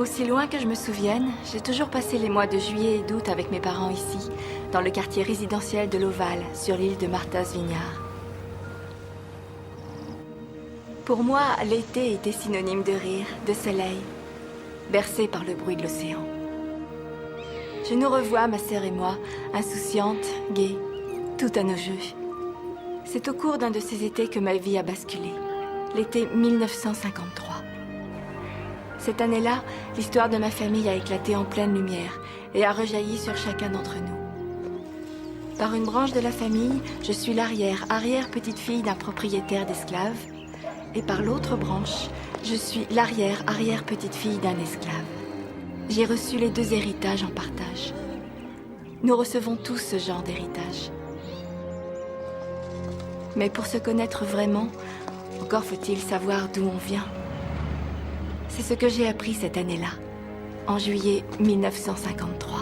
Aussi loin que je me souvienne, j'ai toujours passé les mois de juillet et d'août avec mes parents ici, dans le quartier résidentiel de l'Oval, sur l'île de Martha's Vineyard. Pour moi, l'été était synonyme de rire, de soleil, bercé par le bruit de l'océan. Je nous revois, ma sœur et moi, insouciantes, gaies, tout à nos jeux. C'est au cours d'un de ces étés que ma vie a basculé, l'été 1953. Cette année-là, l'histoire de ma famille a éclaté en pleine lumière et a rejailli sur chacun d'entre nous. Par une branche de la famille, je suis l'arrière-petite-fille d'un propriétaire d'esclaves, et par l'autre branche, je suis l'arrière-petite-fille d'un esclave. J'ai reçu les deux héritages en partage. Nous recevons tous ce genre d'héritage. Mais pour se connaître vraiment, encore faut-il savoir d'où on vient. C'est ce que j'ai appris cette année-là, en juillet 1953.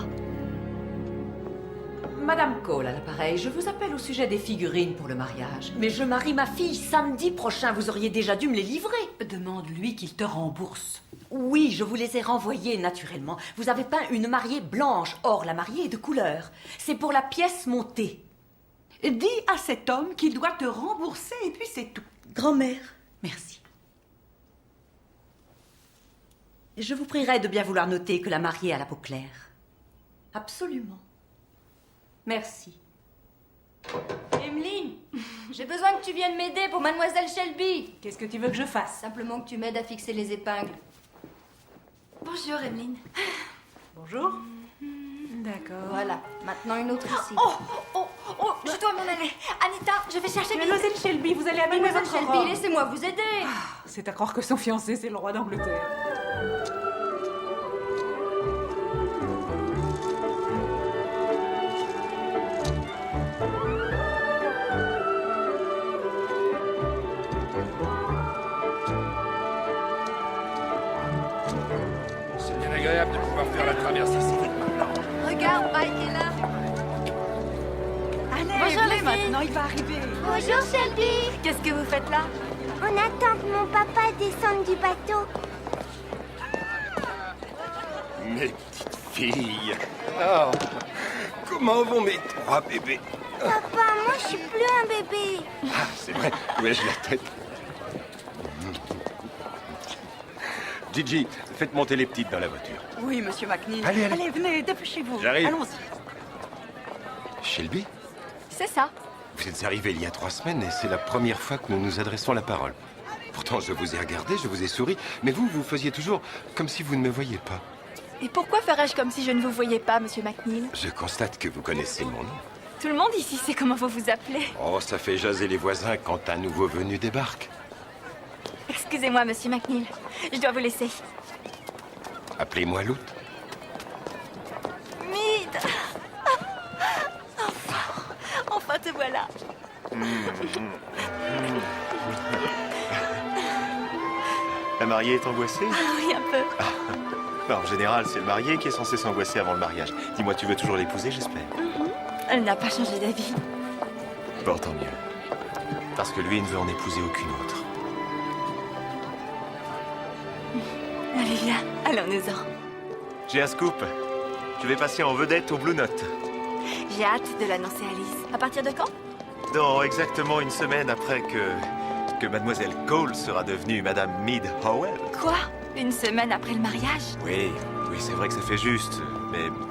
Madame Cole à l'appareil, je vous appelle au sujet des figurines pour le mariage. Mais je marie ma fille samedi prochain, vous auriez déjà dû me les livrer. Demande-lui qu'il te rembourse. Oui, je vous les ai renvoyées naturellement. Vous avez peint une mariée blanche, or la mariée est de couleur. C'est pour la pièce montée. Dis à cet homme qu'il doit te rembourser et puis c'est tout. Grand-mère, Merci. je vous prierai de bien vouloir noter que la mariée a la peau claire. Absolument. Merci. Emeline, j'ai besoin que tu viennes m'aider pour Mademoiselle Shelby. Qu'est-ce que tu veux que je fasse? Simplement que tu m'aides à fixer les épingles. Bonjour, Emeline. Bonjour. D'accord. Voilà, maintenant une autre ici. Je dois m'en aller. Anita, je vais chercher Mademoiselle Shelby, vous allez abîmer Mademoiselle votre Shelby, robe. laissez-moi vous aider. C'est à croire que son fiancé, c'est le roi d'Angleterre. C'est bien agréable de pouvoir faire la traversée si vite maintenant. Regarde, Mike est là. Allez, Bonjour, venez les maintenant, il va arriver. Bonjour Shelby. Qu'est-ce que vous faites là? On attend que mon papa descende du bateau. Mes petites filles. Oh, comment vont mes trois bébés? Papa, moi je suis plus un bébé. Ah, c'est vrai, où ai-je la tête? Gigi, faites monter les petites dans la voiture. Oui, monsieur McNeil. Allez, allez. venez, dépêchez-vous. J'arrive. Allons-y. Shelby, C'est ça. vous êtes arrivée il y a 3 semaines et c'est la première fois que nous nous adressons la parole. Pourtant, je vous ai regardé, je vous ai souri, mais vous faisiez toujours comme si vous ne me voyiez pas. Et pourquoi ferais-je comme si je ne vous voyais pas, monsieur McNeil? Je constate que vous connaissez mon nom. Tout le monde ici sait comment vous vous appelez. Oh, ça fait jaser les voisins quand un nouveau venu débarque. Excusez-moi, monsieur McNeil. Je dois vous laisser. Appelez-moi Lout. Mead. Enfin, te voilà. La mariée est angoissée? Oui, un peu. En général, c'est le marié qui est censé s'angoisser avant le mariage. Dis-moi, tu veux toujours l'épouser, j'espère? Elle n'a pas changé d'avis. Bon, tant mieux. Parce que lui, il ne veut en épouser aucune autre. Allez, viens. Allons-nous-en. J'ai un scoop. Je vais passer en vedette au Blue Note. J'ai hâte de l'annoncer à Alice. À partir de quand? Dans exactement une semaine après que Mademoiselle Cole sera devenue Madame Mead Howell. Quoi? Une semaine après le mariage? Oui, c'est vrai que ça fait juste.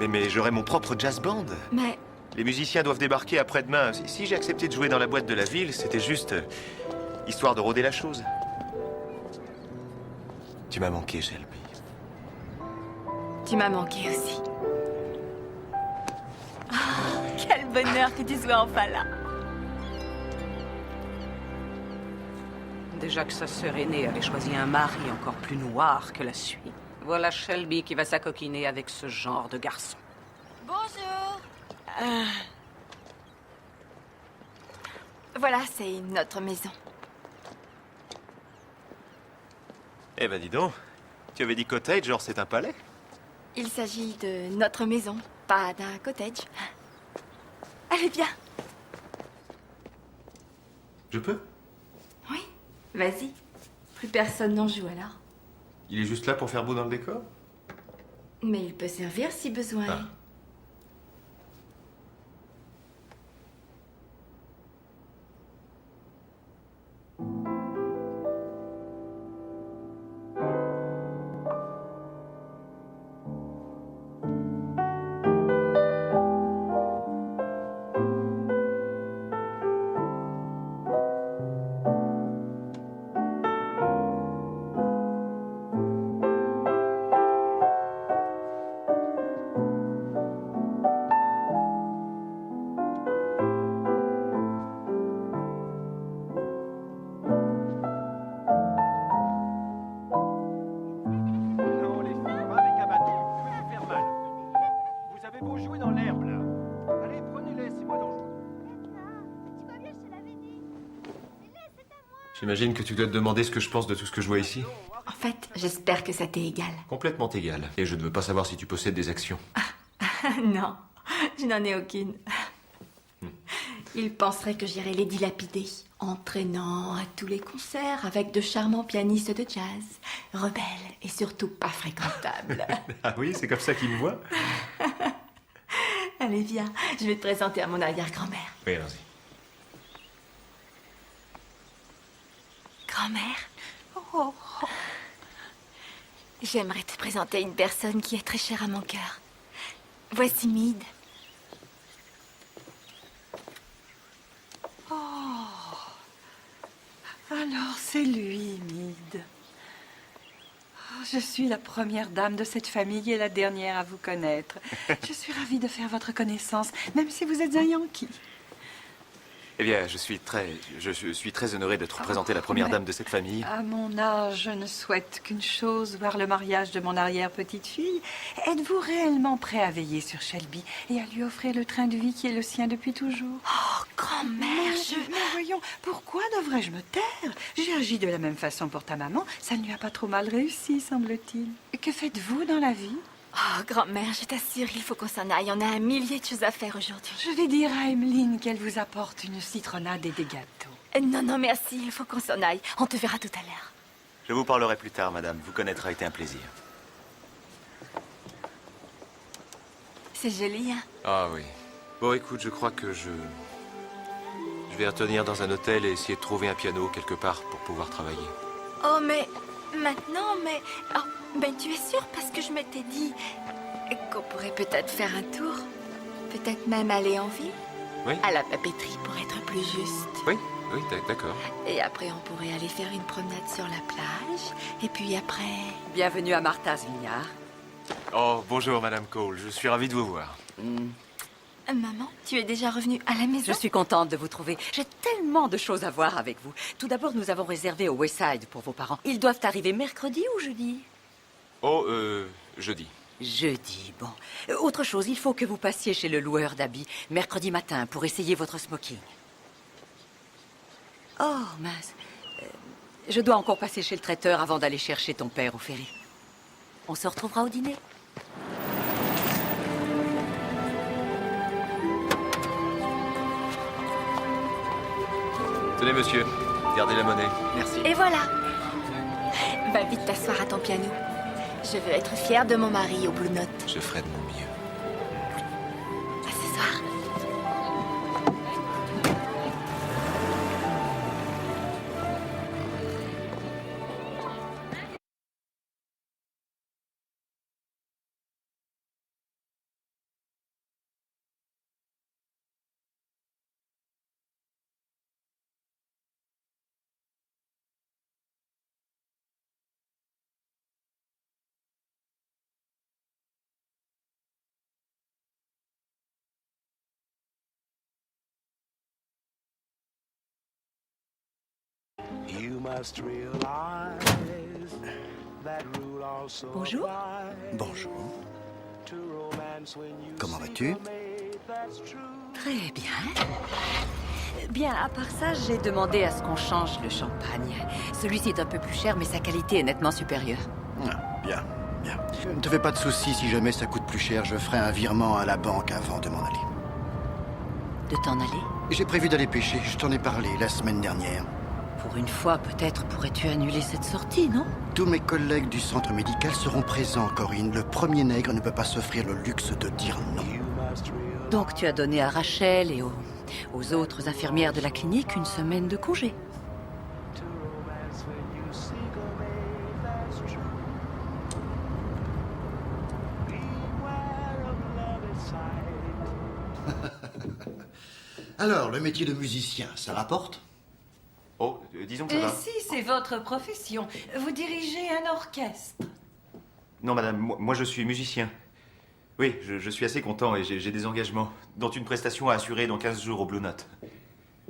Mais j'aurai mon propre jazz band. Mais Les musiciens doivent débarquer après-demain. Si j'ai accepté de jouer dans la boîte de la ville, c'était juste histoire de rôder la chose. Tu m'as manqué, Shelby. tu m'as manqué aussi. Oh, quel bonheur que tu sois enfin là. Déjà que sa sœur aînée avait choisi un mari encore plus noir que la suie. Voilà Shelby qui va s'acoquiner avec ce genre de garçon. Bonjour. Voilà, c'est notre maison. Eh ben dis donc, tu avais dit cottage, genre c'est un palais? Il s'agit de notre maison, pas d'un cottage. Allez, viens. Je peux? Oui, vas-y. Plus personne n'en joue alors. Il est juste là pour faire beau dans le décor? Mais il peut servir si besoin. Ah. Non, les filles, pas avec un bâton, je vais vous faire mal. Vous avez beau jouer dans l'herbe, là. Allez, prenez-les, c'est moi d'en jouer. Tu vois bien, je te l'avais dit. Mais là, c'est à moi. J'imagine que tu dois te demander ce que je pense de tout ce que je vois ici. En fait, j'espère que ça t'est égal. Complètement égal. Et je ne veux pas savoir si tu possèdes des actions. Non, je n'en ai aucune. Il penserait que j'irais les dilapider, entraînant à tous les concerts avec de charmants pianistes de jazz, rebelles et surtout pas fréquentables. Ah oui, c'est comme ça qu'il me voit? Allez, viens, je vais te présenter à mon arrière-grand-mère. Oui, allons-y. Grand-mère? Oh. J'aimerais te présenter une personne qui est très chère à mon cœur. Voici Mead. Alors, c'est lui, Mead. Oh, je suis la première dame de cette famille et la dernière à vous connaître. Je suis ravie de faire votre connaissance, même si vous êtes un Yankee. Eh bien, je suis très honoré d'être présenté la première mais- dame de cette famille. À mon âge, je ne souhaite qu'une chose, voir le mariage de mon arrière-petite-fille. Êtes-vous réellement prêt à veiller sur Shelby et à lui offrir le train de vie qui est le sien depuis toujours? Oh, grand-mère, Mais voyons, pourquoi devrais-je me taire? J'ai agi de la même façon pour ta maman. Ça ne lui a pas trop mal réussi, semble-t-il. Que faites-vous dans la vie? Oh, grand-mère, je t'assure, il faut qu'on s'en aille. On a un millier de choses à faire aujourd'hui. Je vais dire à Emeline qu'elle vous apporte une citronnade et des gâteaux. Non, merci, il faut qu'on s'en aille. On te verra tout à l'heure. Je vous parlerai plus tard, madame. Vous connaître a été un plaisir. C'est joli, hein? Ah oui. Bon, écoute, je crois que je vais retenir dans un hôtel et essayer de trouver un piano quelque part pour pouvoir travailler. Oh, mais maintenant, mais... Oh, ben, tu es sûre parce que je m'étais dit qu'on pourrait peut-être faire un tour. Peut-être même aller en ville. Oui. À la papeterie pour être plus juste. Oui, d'accord. Et après, on pourrait aller faire une promenade sur la plage. Et puis après... Bienvenue à Martha's Vineyard. Oh, bonjour, Madame Cole. Je suis ravi de vous voir. Maman, tu es déjà revenue à la maison? Je suis contente de vous trouver. J'ai tellement de choses à voir avec vous. Tout d'abord, nous avons réservé au Westside pour vos parents. Ils doivent arriver mercredi ou jeudi? Oh, jeudi. Jeudi, bon. Autre chose, il faut que vous passiez chez le loueur d'habits mercredi matin pour essayer votre smoking. Oh, mince. Je dois encore passer chez le traiteur avant d'aller chercher ton père au ferry. On se retrouvera au dîner. Tenez, monsieur. Gardez la monnaie. Merci. Et voilà. Va vite t'asseoir à ton piano. Je veux être fière de mon mari au Blue Note. Je ferai de mon mieux. À ce soir. Bonjour. Bonjour. Comment vas-tu? Très bien. Bien, à part ça, j'ai demandé à ce qu'on change le champagne. Celui-ci est un peu plus cher, mais sa qualité est nettement supérieure. Ah, bien, bien. Ne te fais pas de soucis, si jamais ça coûte plus cher, je ferai un virement à la banque avant de m'en aller. De t'en aller? J'ai prévu d'aller pêcher, je t'en ai parlé la semaine dernière. Pour une fois, peut-être pourrais-tu annuler cette sortie, non? Tous mes collègues du centre médical seront présents, Corinne. Le premier nègre ne peut pas s'offrir le luxe de dire non. Donc tu as donné à Rachel et aux autres infirmières de la clinique une semaine de congé. Alors, le métier de musicien, ça rapporte? Oh, disons que ça Et va. si c'est votre profession, vous dirigez un orchestre. Non, madame, moi je suis musicien. Oui, je suis assez content et j'ai des engagements, dont une prestation à assurer dans 15 jours au Blue Note.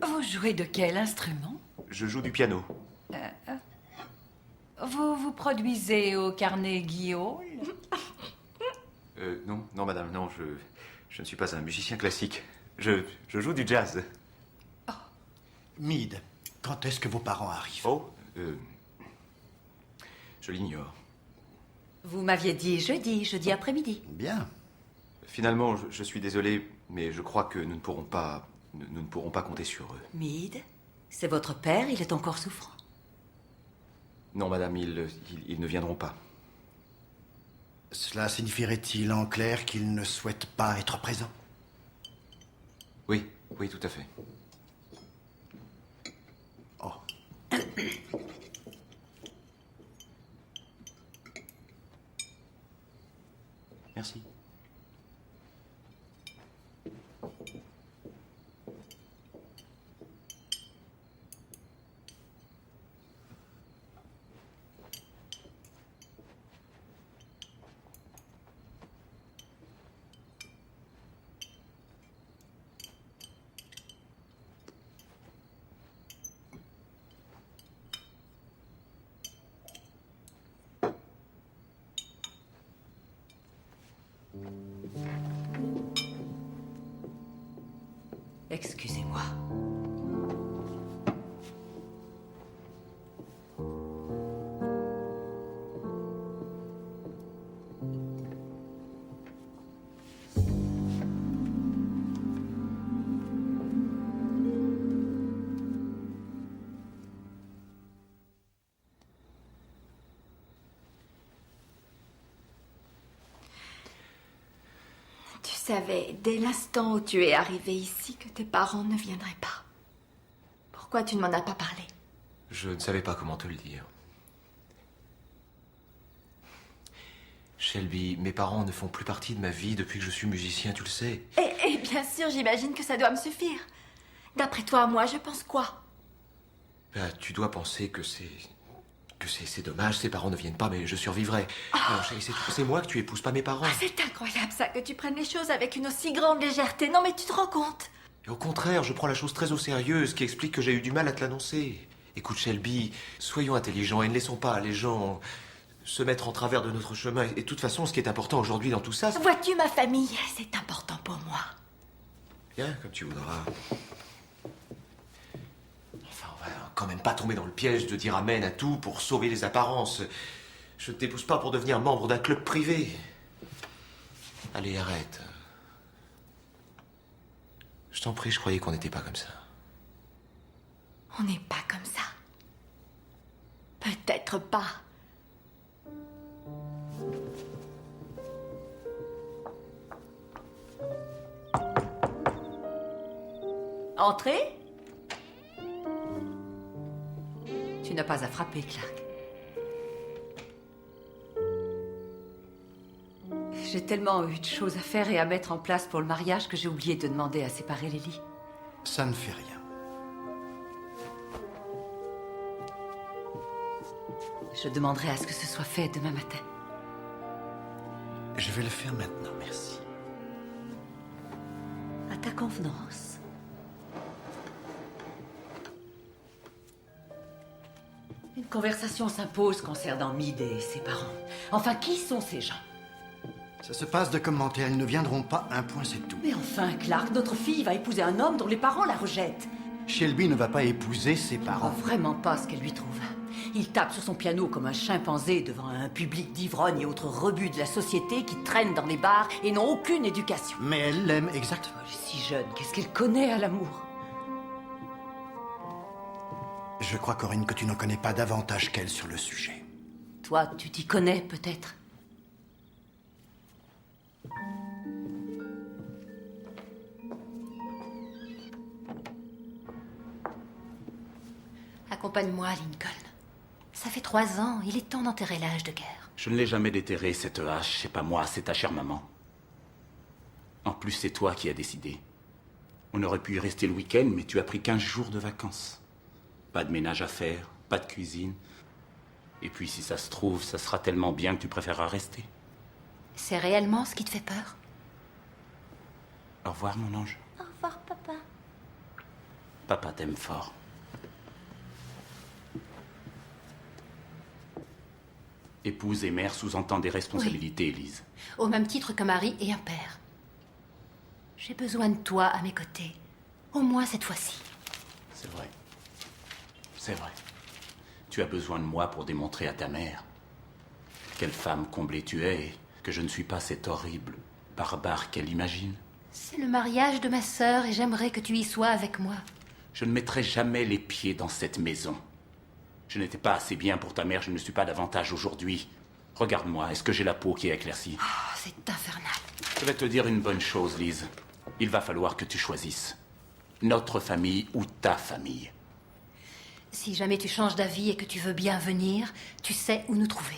Vous jouez de quel instrument? Je joue du piano. Vous produisez au Carnegie Hall? Non, madame, non, je ne suis pas un musicien classique. Je joue du jazz. Meade, quand est-ce que vos parents arrivent? Oh, je l'ignore. Vous m'aviez dit jeudi après-midi. Bien. Finalement, je suis désolé, mais je crois que nous ne pourrons pas compter sur eux. Meade, c'est votre père, il est encore souffrant. Non, madame, ils ne viendront pas. Cela signifierait-il en clair qu'ils ne souhaitent pas être présents? Oui, tout à fait. Oh. Merci. Excusez-moi. Tu savais, dès l'instant où tu es arrivé ici, que tes parents ne viendraient pas. Pourquoi tu ne m'en as pas parlé? Je ne savais pas comment te le dire. Shelby, mes parents ne font plus partie de ma vie depuis que je suis musicien, tu le sais. Et bien sûr, j'imagine que ça doit me suffire. D'après toi, moi, je pense quoi? Bah, tu dois penser que c'est dommage, ses parents ne viennent pas, mais je survivrai. Alors, chérie, c'est moi que tu épouses, pas mes parents. Ah, c'est incroyable, ça, que tu prennes les choses avec une aussi grande légèreté. Non, mais tu te rends compte? Et au contraire, je prends la chose très au sérieux, ce qui explique que j'ai eu du mal à te l'annoncer. Écoute, Shelby, soyons intelligents et ne laissons pas les gens se mettre en travers de notre chemin. Et de toute façon, ce qui est important aujourd'hui dans tout ça, c'est... Vois-tu, ma famille, c'est important pour moi. Bien, comme tu voudras. Enfin, on va quand même pas tomber dans le piège de dire amen à tout pour sauver les apparences. Je ne t'épouse pas pour devenir membre d'un club privé. Allez, arrête. Je t'en prie, je croyais qu'on n'était pas comme ça. On n'est pas comme ça. Peut-être pas. Entrez. Tu n'as pas à frapper, Clark. J'ai tellement eu de choses à faire et à mettre en place pour le mariage que j'ai oublié de demander à séparer les lits. Ça ne fait rien. Je demanderai à ce que ce soit fait demain matin. Je vais le faire maintenant, merci. À ta convenance. Une conversation s'impose concernant Meade et ses parents. Enfin, qui sont ces gens? Ça se passe de commentaires, ils ne viendront pas, un point c'est tout. Mais enfin, Clark, notre fille va épouser un homme dont les parents la rejettent. Shelby ne va pas épouser ses Oh, parents. vraiment pas ce qu'elle lui trouve. Il tape sur son piano comme un chimpanzé devant un public d'ivrognes et autres rebuts de la société qui traînent dans les bars et n'ont aucune éducation. Mais elle l'aime exactement. Elle est si jeune, qu'est-ce qu'elle connaît à l'amour? Je crois, Corinne, que tu n'en connais pas davantage qu'elle sur le sujet. Toi, tu t'y connais peut-être. Accompagne-moi, Lincoln. Ça fait 3 ans, il est temps d'enterrer l'âge de guerre. Je ne l'ai jamais déterré, cette hache. C'est pas moi, c'est ta chère maman. En plus, c'est toi qui as décidé. On aurait pu y rester le week-end, mais tu as pris 15 jours de vacances. Pas de ménage à faire, pas de cuisine. Et puis, si ça se trouve, ça sera tellement bien que tu préféreras rester. C'est réellement ce qui te fait peur? Au revoir, mon ange. Au revoir, papa. Papa t'aime fort. Épouse et mère sous-entend des responsabilités, Élise. Au même titre qu'un mari et un père. J'ai besoin de toi à mes côtés. Au moins cette fois-ci. C'est vrai. C'est vrai. Tu as besoin de moi pour démontrer à ta mère quelle femme comblée tu es et que je ne suis pas cet horrible barbare qu'elle imagine. C'est le mariage de ma sœur et j'aimerais que tu y sois avec moi. Je ne mettrai jamais les pieds dans cette maison. Je n'étais pas assez bien pour ta mère, je ne suis pas davantage aujourd'hui. Regarde-moi, est-ce que j'ai la peau qui est éclaircie? Oh, c'est infernal. Je vais te dire une bonne chose, Lise. Il va falloir que tu choisisses. Notre famille ou ta famille. Si jamais tu changes d'avis et que tu veux bien venir, tu sais où nous trouver.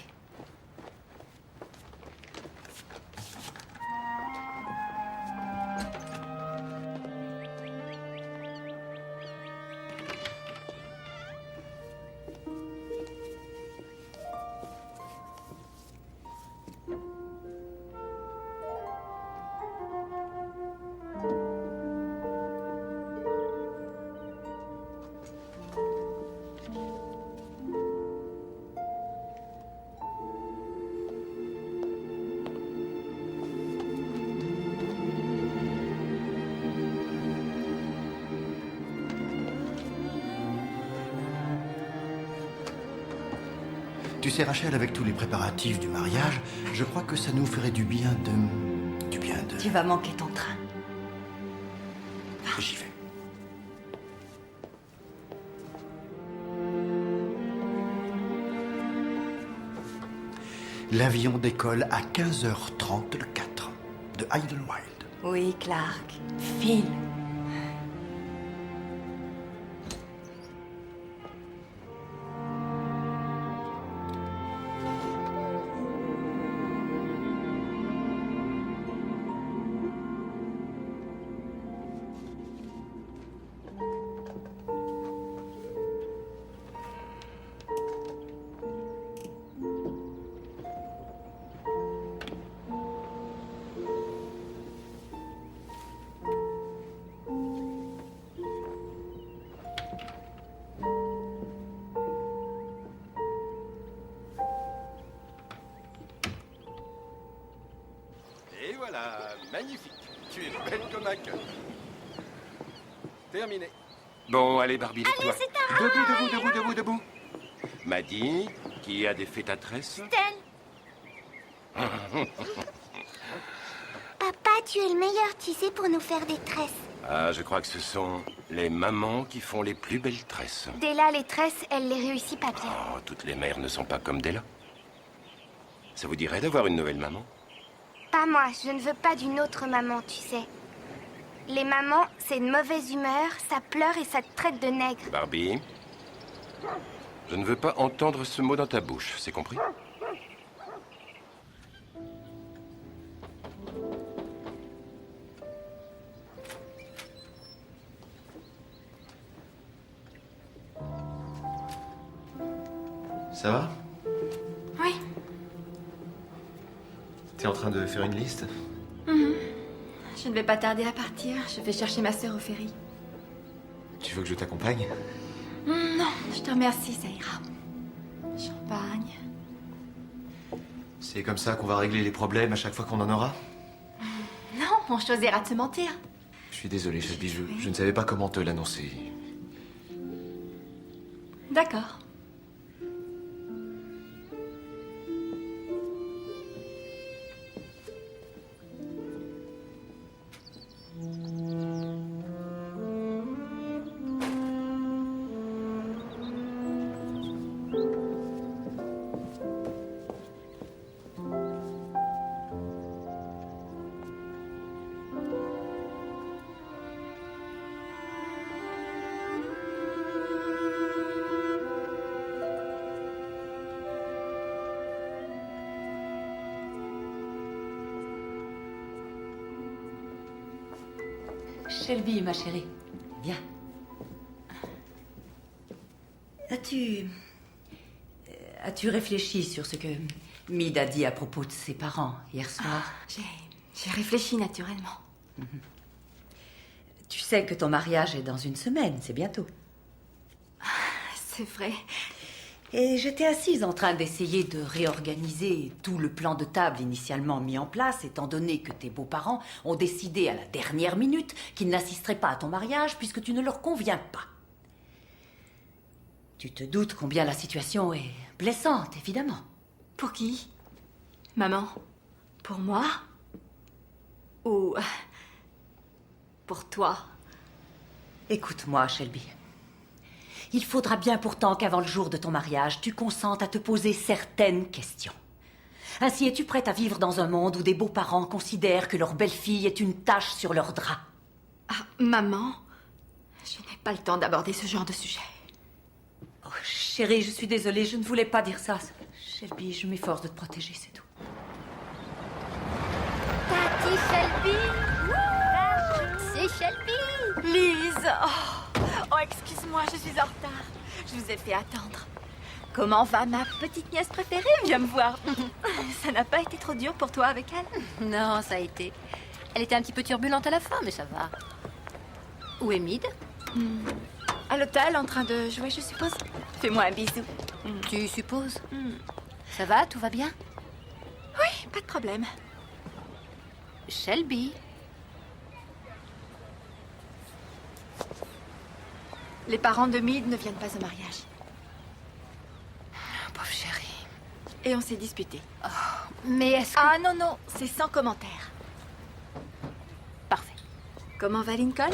Tu sais, Rachel, avec tous les préparatifs du mariage, je crois que ça nous ferait du bien de... Tu vas manquer ton train. J'y vais. L'avion décolle à 15h30 le 4 de Idlewild. Oui, Clark. File. Et voilà, magnifique. Tu es belle comme un cœur. Terminé. Bon, allez, Barbie, Allez, toi. c'est un Debout. Maddy, qui a défait ta tresse? Stella. Papa, tu es le meilleur, tu sais, pour nous faire des tresses. Ah, je crois que ce sont les mamans qui font les plus belles tresses. Della, les tresses, elle les réussit pas bien. Oh, toutes les mères ne sont pas comme Della. Ça vous dirait d'avoir une nouvelle maman? Pas moi, je ne veux pas d'une autre maman, tu sais. Les mamans, c'est une mauvaise humeur, ça pleure et ça te traite de nègre. Barbie, je ne veux pas entendre ce mot dans ta bouche, c'est compris? Ça va? Oui. T'es en train de faire une liste? Je ne vais pas tarder à partir. Je vais chercher ma sœur au ferry. Tu veux que je t'accompagne? Non, je te remercie, ça ira. Champagne. C'est comme ça qu'on va régler les problèmes à chaque fois qu'on en aura? Non, on choisira de se mentir. Je suis désolé, Shelby, je ne savais pas comment te l'annoncer. D'accord. Shelby, ma chérie, viens. As-tu réfléchi sur ce que Mead a dit à propos de ses parents hier soir? J'ai réfléchi naturellement. Tu sais que ton mariage est dans une semaine, c'est bientôt. C'est vrai. Et j'étais assise en train d'essayer de réorganiser tout le plan de table initialement mis en place, étant donné que tes beaux-parents ont décidé à la dernière minute qu'ils n'assisteraient pas à ton mariage puisque tu ne leur conviens pas. Tu te doutes combien la situation est blessante, évidemment. Pour qui? Maman? Pour moi? Ou pour toi? Écoute-moi, Shelby. Il faudra bien pourtant qu'avant le jour de ton mariage, tu consentes à te poser certaines questions. Ainsi, es-tu prête à vivre dans un monde où des beaux-parents considèrent que leur belle-fille est une tache sur leur drap? Ah, maman, je n'ai pas le temps d'aborder ce genre de sujet. Oh, chérie, je suis désolée, je ne voulais pas dire ça. Shelby, je m'efforce de te protéger, c'est tout. Tati Shelby. C'est Shelby. Lise! Oh, excuse-moi, je suis en retard. Je vous ai fait attendre. Comment va ma petite nièce préférée? Viens me voir. Ça n'a pas été trop dur pour toi avec elle? Non, ça a été. Elle était un petit peu turbulente à la fin, mais ça va. Où est Mead? À l'hôtel, en train de jouer, je suppose. Fais-moi un bisou. Tu supposes? Ça va? Tout va bien? Oui, pas de problème. Shelby? Les parents de Mead ne viennent pas au mariage. Pauvre chérie. Et on s'est disputé. Mais est-ce que... Ah non, non, c'est sans commentaire. Parfait. Comment va Lincoln?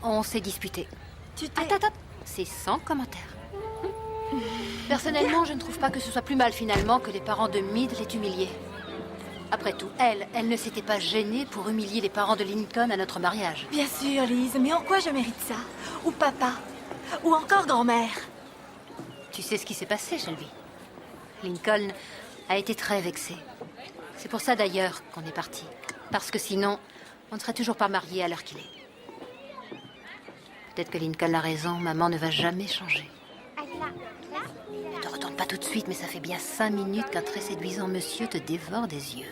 On s'est disputé. Tu t'es... Attends, c'est sans commentaire. Personnellement, je ne trouve pas que ce soit plus mal finalement que les parents de Mead l'aient humiliée. Après tout, elle ne s'était pas gênée pour humilier les parents de Lincoln à notre mariage. Bien sûr, Lise, mais en quoi je mérite ça? Ou papa? Ou encore grand-mère? Tu sais ce qui s'est passé, Shelby? Lincoln a été très vexé. C'est pour ça d'ailleurs qu'on est parti. Parce que sinon, on ne serait toujours pas mariés à l'heure qu'il est. Peut-être que Lincoln a raison, maman ne va jamais changer. Ne te retourne pas tout de suite, mais ça fait bien 5 minutes qu'un très séduisant monsieur te dévore des yeux.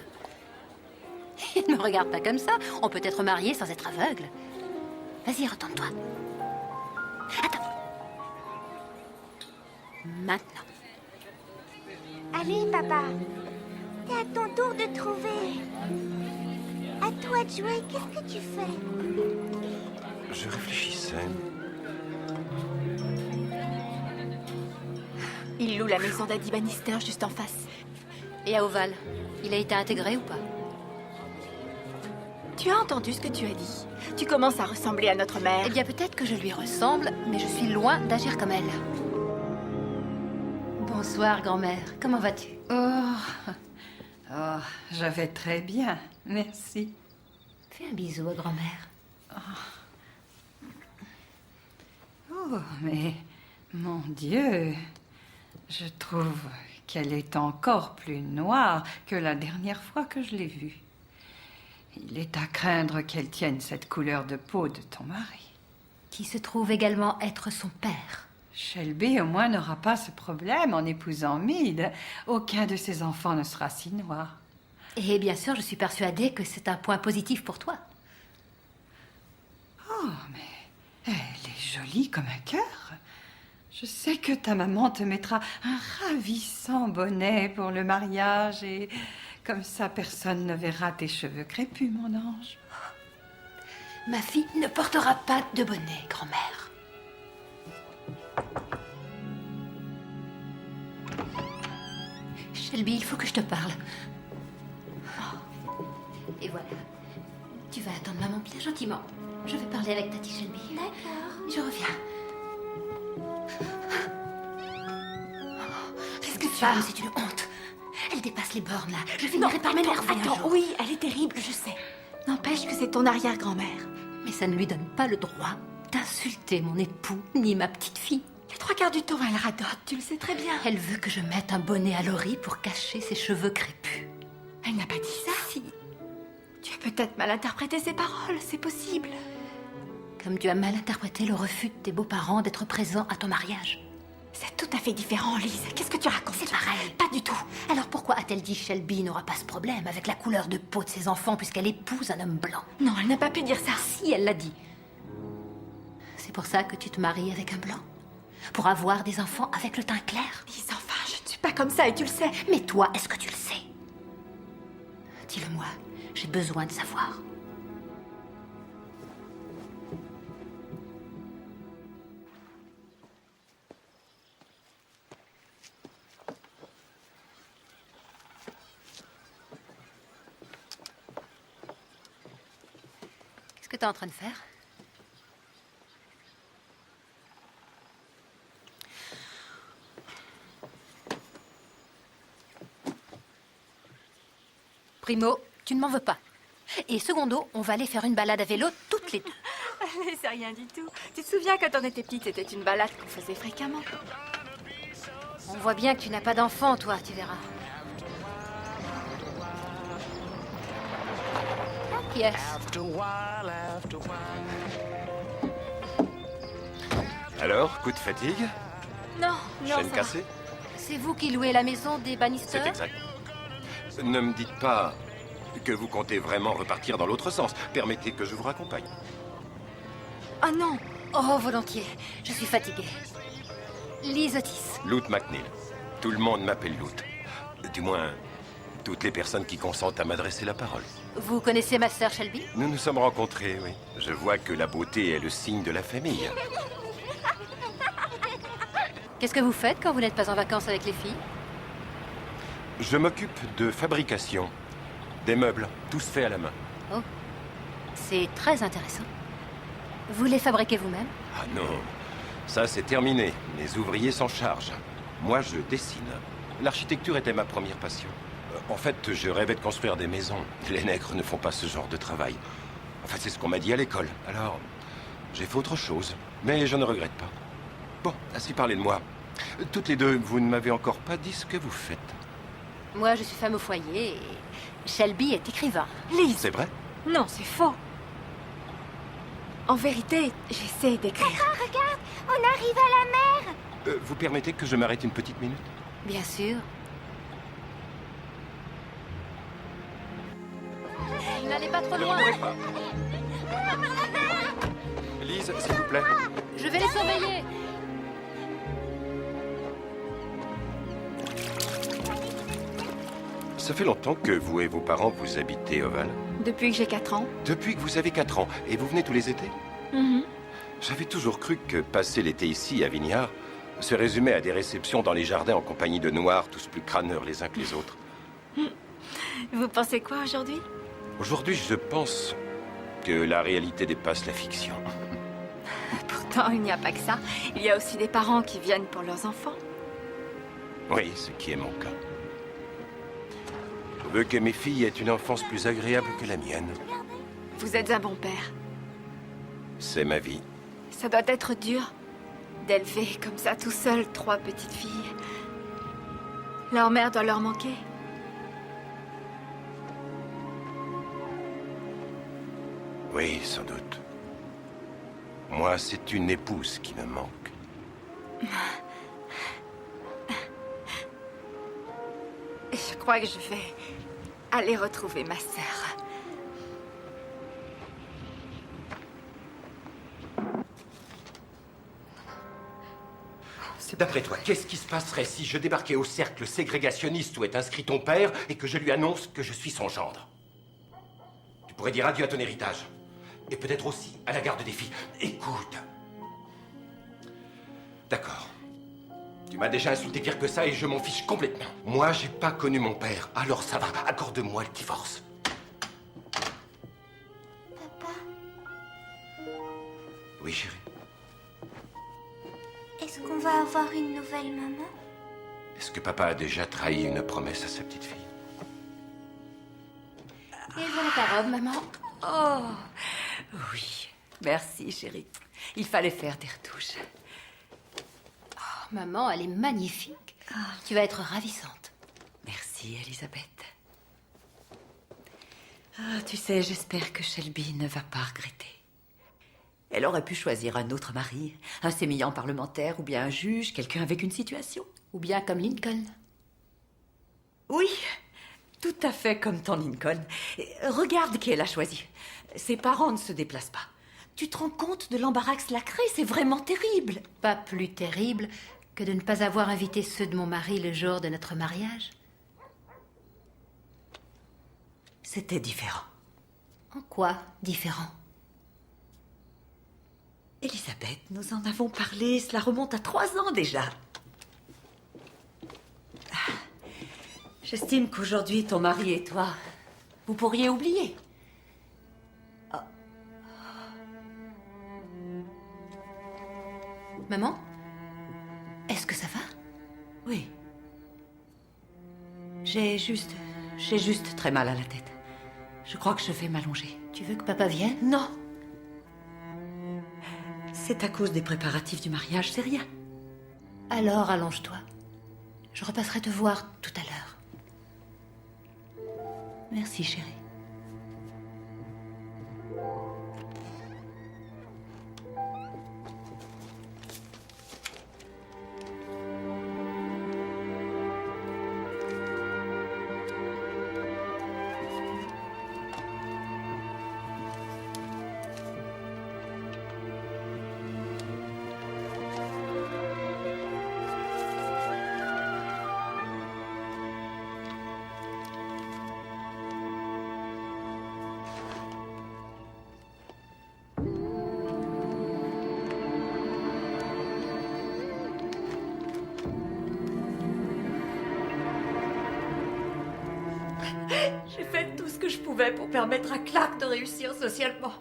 Ne me regarde pas comme ça, on peut être mariés sans être aveugle. Vas-y, retourne-toi. Attends. Maintenant. Allez, papa. C'est à ton tour de trouver. À toi de jouer. Qu'est-ce que tu fais? Je réfléchissais. Il loue la maison d'Adi Bannister juste en face. Et à Oval, il a été intégré ou pas? Tu as entendu ce que tu as dit? Tu commences à ressembler à notre mère. Eh bien, peut-être que je lui ressemble, mais je suis loin d'agir comme elle. Bonsoir, grand-mère. Comment vas-tu? Oh, je vais très bien. Merci. Fais un bisou à grand-mère. Oh, mais mon Dieu, je trouve qu'elle est encore plus noire que la dernière fois que je l'ai vue. Il est à craindre qu'elle tienne cette couleur de peau de ton mari. Qui se trouve également être son père. Shelby, au moins, n'aura pas ce problème en épousant Mead. Aucun de ses enfants ne sera si noir. Et bien sûr, je suis persuadée que c'est un point positif pour toi. Oh, mais elle est jolie comme un cœur. Je sais que ta maman te mettra un ravissant bonnet pour le mariage et comme ça, personne ne verra tes cheveux crépus, mon ange. Ma fille ne portera pas de bonnet, grand-mère. Shelby, il faut que je te parle. Oh. Et voilà. Tu vas attendre maman bien gentiment. Je vais parler avec Tati Shelby. D'accord. Je reviens. Qu'est-ce que tu as? C'est une honte. Elle dépasse les bornes, là. Je finirai par m'énerver un jour. Oui, elle est terrible, je sais. N'empêche que c'est ton arrière-grand-mère. Mais ça ne lui donne pas le droit d'insulter mon époux ni ma petite fille. Les 3/4 du temps, elle radote, tu le sais très bien. Elle veut que je mette un bonnet à Laurie pour cacher ses cheveux crépus. Elle n'a pas dit ça. Si. Tu as peut-être mal interprété ses paroles, c'est possible. Comme tu as mal interprété le refus de tes beaux-parents d'être présents à ton mariage. C'est tout à fait différent, Lise. Qu'est-ce que tu racontes? C'est pareil. Pas du tout. Alors pourquoi a-t-elle dit Shelby n'aura pas ce problème avec la couleur de peau de ses enfants puisqu'elle épouse un homme blanc? Non, elle n'a pas pu dire ça. Si, elle l'a dit. C'est pour ça que tu te maries avec un blanc? Pour avoir des enfants avec le teint clair? Lise, enfin, je ne suis pas comme ça et tu le sais. Mais toi, est-ce que tu le sais? Dis-le-moi, j'ai besoin de savoir. Qu'est-ce que tu es en train de faire? Primo, tu ne m'en veux pas. Et secondo, on va aller faire une balade à vélo toutes les deux. Allez, c'est rien du tout. Tu te souviens quand on était petite, c'était une balade qu'on faisait fréquemment. On voit bien que tu n'as pas d'enfant, toi, tu verras. Yes. Alors, coup de fatigue? Non, non, Chaîne ça cassée? C'est vous qui louez la maison des Bannister? C'est exact. Ne me dites pas que vous comptez vraiment repartir dans l'autre sens. Permettez que je vous raccompagne. va. Oh non. Oh, volontiers. Je suis fatiguée. Lise Otis. Loot McNeil. Tout le monde m'appelle Loot. Du moins, toutes les personnes qui consentent à m'adresser la parole. Vous connaissez ma sœur Shelby? Nous nous sommes rencontrés, oui. Je vois que la beauté est le signe de la famille. Qu'est-ce que vous faites quand vous n'êtes pas en vacances avec les filles? Je m'occupe de fabrication. Des meubles, tous faits à la main. Oh, c'est très intéressant. Vous les fabriquez vous-même? Ah non, ça c'est terminé. Mes ouvriers s'en chargent. Moi, je dessine. L'architecture était ma première passion. En fait, je rêvais de construire des maisons. Les nègres ne font pas ce genre de travail. Enfin, c'est ce qu'on m'a dit à l'école. Alors, j'ai fait autre chose. Mais je ne regrette pas. Bon, ainsi parlez de moi. Toutes les deux, vous ne m'avez encore pas dit ce que vous faites. Moi, je suis femme au foyer et Shelby est écrivain. Lise. C'est vrai? Non, c'est faux. En vérité, j'essaie d'écrire. Papa, regarde, on arrive à la mer. Vous permettez que je m'arrête une petite minute? Bien sûr. N'allez pas trop loin. Lise, s'il vous plaît. Je vais les surveiller. Ça fait longtemps que vous et vos parents vous habitez Oval? Depuis que j'ai 4 ans. Depuis que vous avez 4 ans. Et vous venez tous les étés? J'avais toujours cru que passer l'été ici, à Vignard, se résumait à des réceptions dans les jardins en compagnie de noirs, tous plus crâneurs les uns que les autres. Vous pensez quoi aujourd'hui? Aujourd'hui, je pense que la réalité dépasse la fiction. Pourtant, il n'y a pas que ça. Il y a aussi des parents qui viennent pour leurs enfants. Oui, ce qui est mon cas. Je veux que mes filles aient une enfance plus agréable que la mienne. Vous êtes un bon père. C'est ma vie. Ça doit être dur d'élever comme ça tout seul 3 petites filles. Leur mère doit leur manquer. Oui, sans doute. Moi, c'est une épouse qui me manque. Je crois que je vais aller retrouver ma sœur. D'après toi, qu'est-ce qui se passerait si je débarquais au cercle ségrégationniste où est inscrit ton père et que je lui annonce que je suis son gendre? Tu pourrais dire adieu à ton héritage. Et peut-être aussi à la garde des filles. Écoute. D'accord. Tu m'as déjà insulté pire que ça et je m'en fiche complètement. Moi, j'ai pas connu mon père, alors ça va. Accorde-moi le divorce. Papa, Oui, chérie. est-ce qu'on va avoir une nouvelle maman? Est-ce que papa a déjà trahi une promesse à sa petite fille? Et voilà ta robe, maman. Oh, oui. Merci, chérie. Il fallait faire des retouches. Oh, maman, elle est magnifique. Tu vas être ravissante. Merci, Elisabeth. Ah, tu sais, j'espère que Shelby ne va pas regretter. Elle aurait pu choisir un autre mari, un sémillant parlementaire, ou bien un juge, quelqu'un avec une situation. Ou bien comme Lincoln. Oui, tout à fait comme ton Lincoln. Regarde qui elle a choisi. Ses parents ne se déplacent pas. Tu te rends compte de l'embarras que cela crée? C'est vraiment terrible. Pas plus terrible que de ne pas avoir invité ceux de mon mari le jour de notre mariage. C'était différent. En quoi différent? Elisabeth, nous en avons parlé, cela remonte à 3 ans déjà. J'estime qu'aujourd'hui, ton mari et toi, vous pourriez oublier. Oh. Maman? Est-ce que ça va? Oui. J'ai juste très mal à la tête. Je crois que je vais m'allonger. Tu veux que papa vienne? Non. C'est à cause des préparatifs du mariage, c'est rien. Alors allonge-toi. Je repasserai te voir tout à l'heure. Merci, chérie. J'ai fait tout ce que je pouvais pour permettre à Clark de réussir socialement.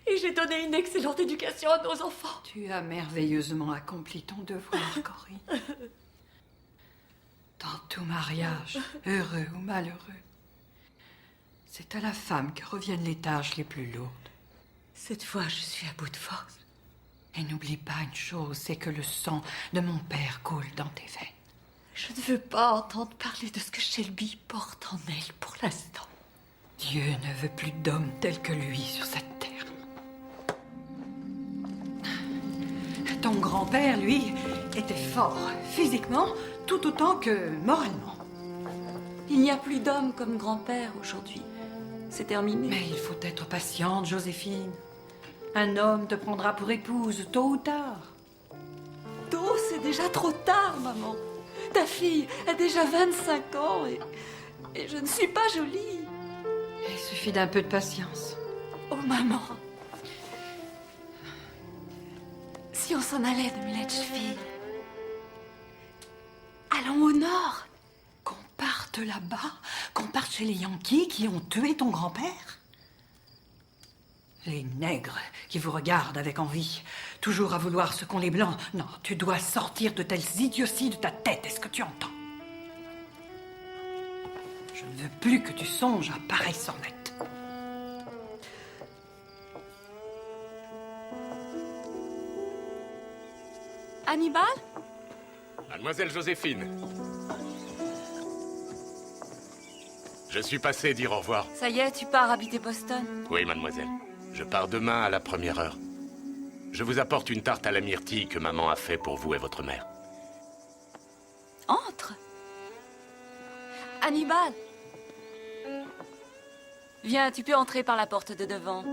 Et j'ai donné une excellente éducation à nos enfants. Tu as merveilleusement accompli ton devoir, Cory. Dans tout mariage, heureux ou malheureux, c'est à la femme que reviennent les tâches les plus lourdes. Cette fois, je suis à bout de force. Et n'oublie pas une chose, c'est que le sang de mon père coule dans tes veines. Je ne veux pas entendre parler de ce que Shelby porte en elle pour l'instant. Dieu ne veut plus d'homme tel que lui sur cette terre. Ton grand-père, lui, était fort, physiquement, tout autant que moralement. Il n'y a plus d'hommes comme grand-père aujourd'hui. C'est terminé. Mais il faut être patiente, Joséphine. Un homme te prendra pour épouse, tôt ou tard. Tôt, c'est déjà trop tard, maman. Ta fille a déjà 25 ans et je ne suis pas jolie. Il suffit d'un peu de patience. Oh, maman. Si on s'en allait de Milledgeville, allons au nord. Qu'on parte là-bas, qu'on parte chez les Yankees qui ont tué ton grand-père. Les nègres qui vous regardent avec envie, toujours à vouloir ce qu'ont les blancs. Non, tu dois sortir de telles idioties de ta tête, est-ce que tu entends? Je ne veux plus que tu songes à pareille sornette. Hannibal? Mademoiselle Joséphine. Je suis passé dire au revoir. Ça y est, tu pars habiter Boston? Oui, mademoiselle. Je pars demain à la première heure. Je vous apporte une tarte à la myrtille que maman a fait pour vous et votre mère. Entre. Hannibal. Viens, tu peux entrer par la porte de devant.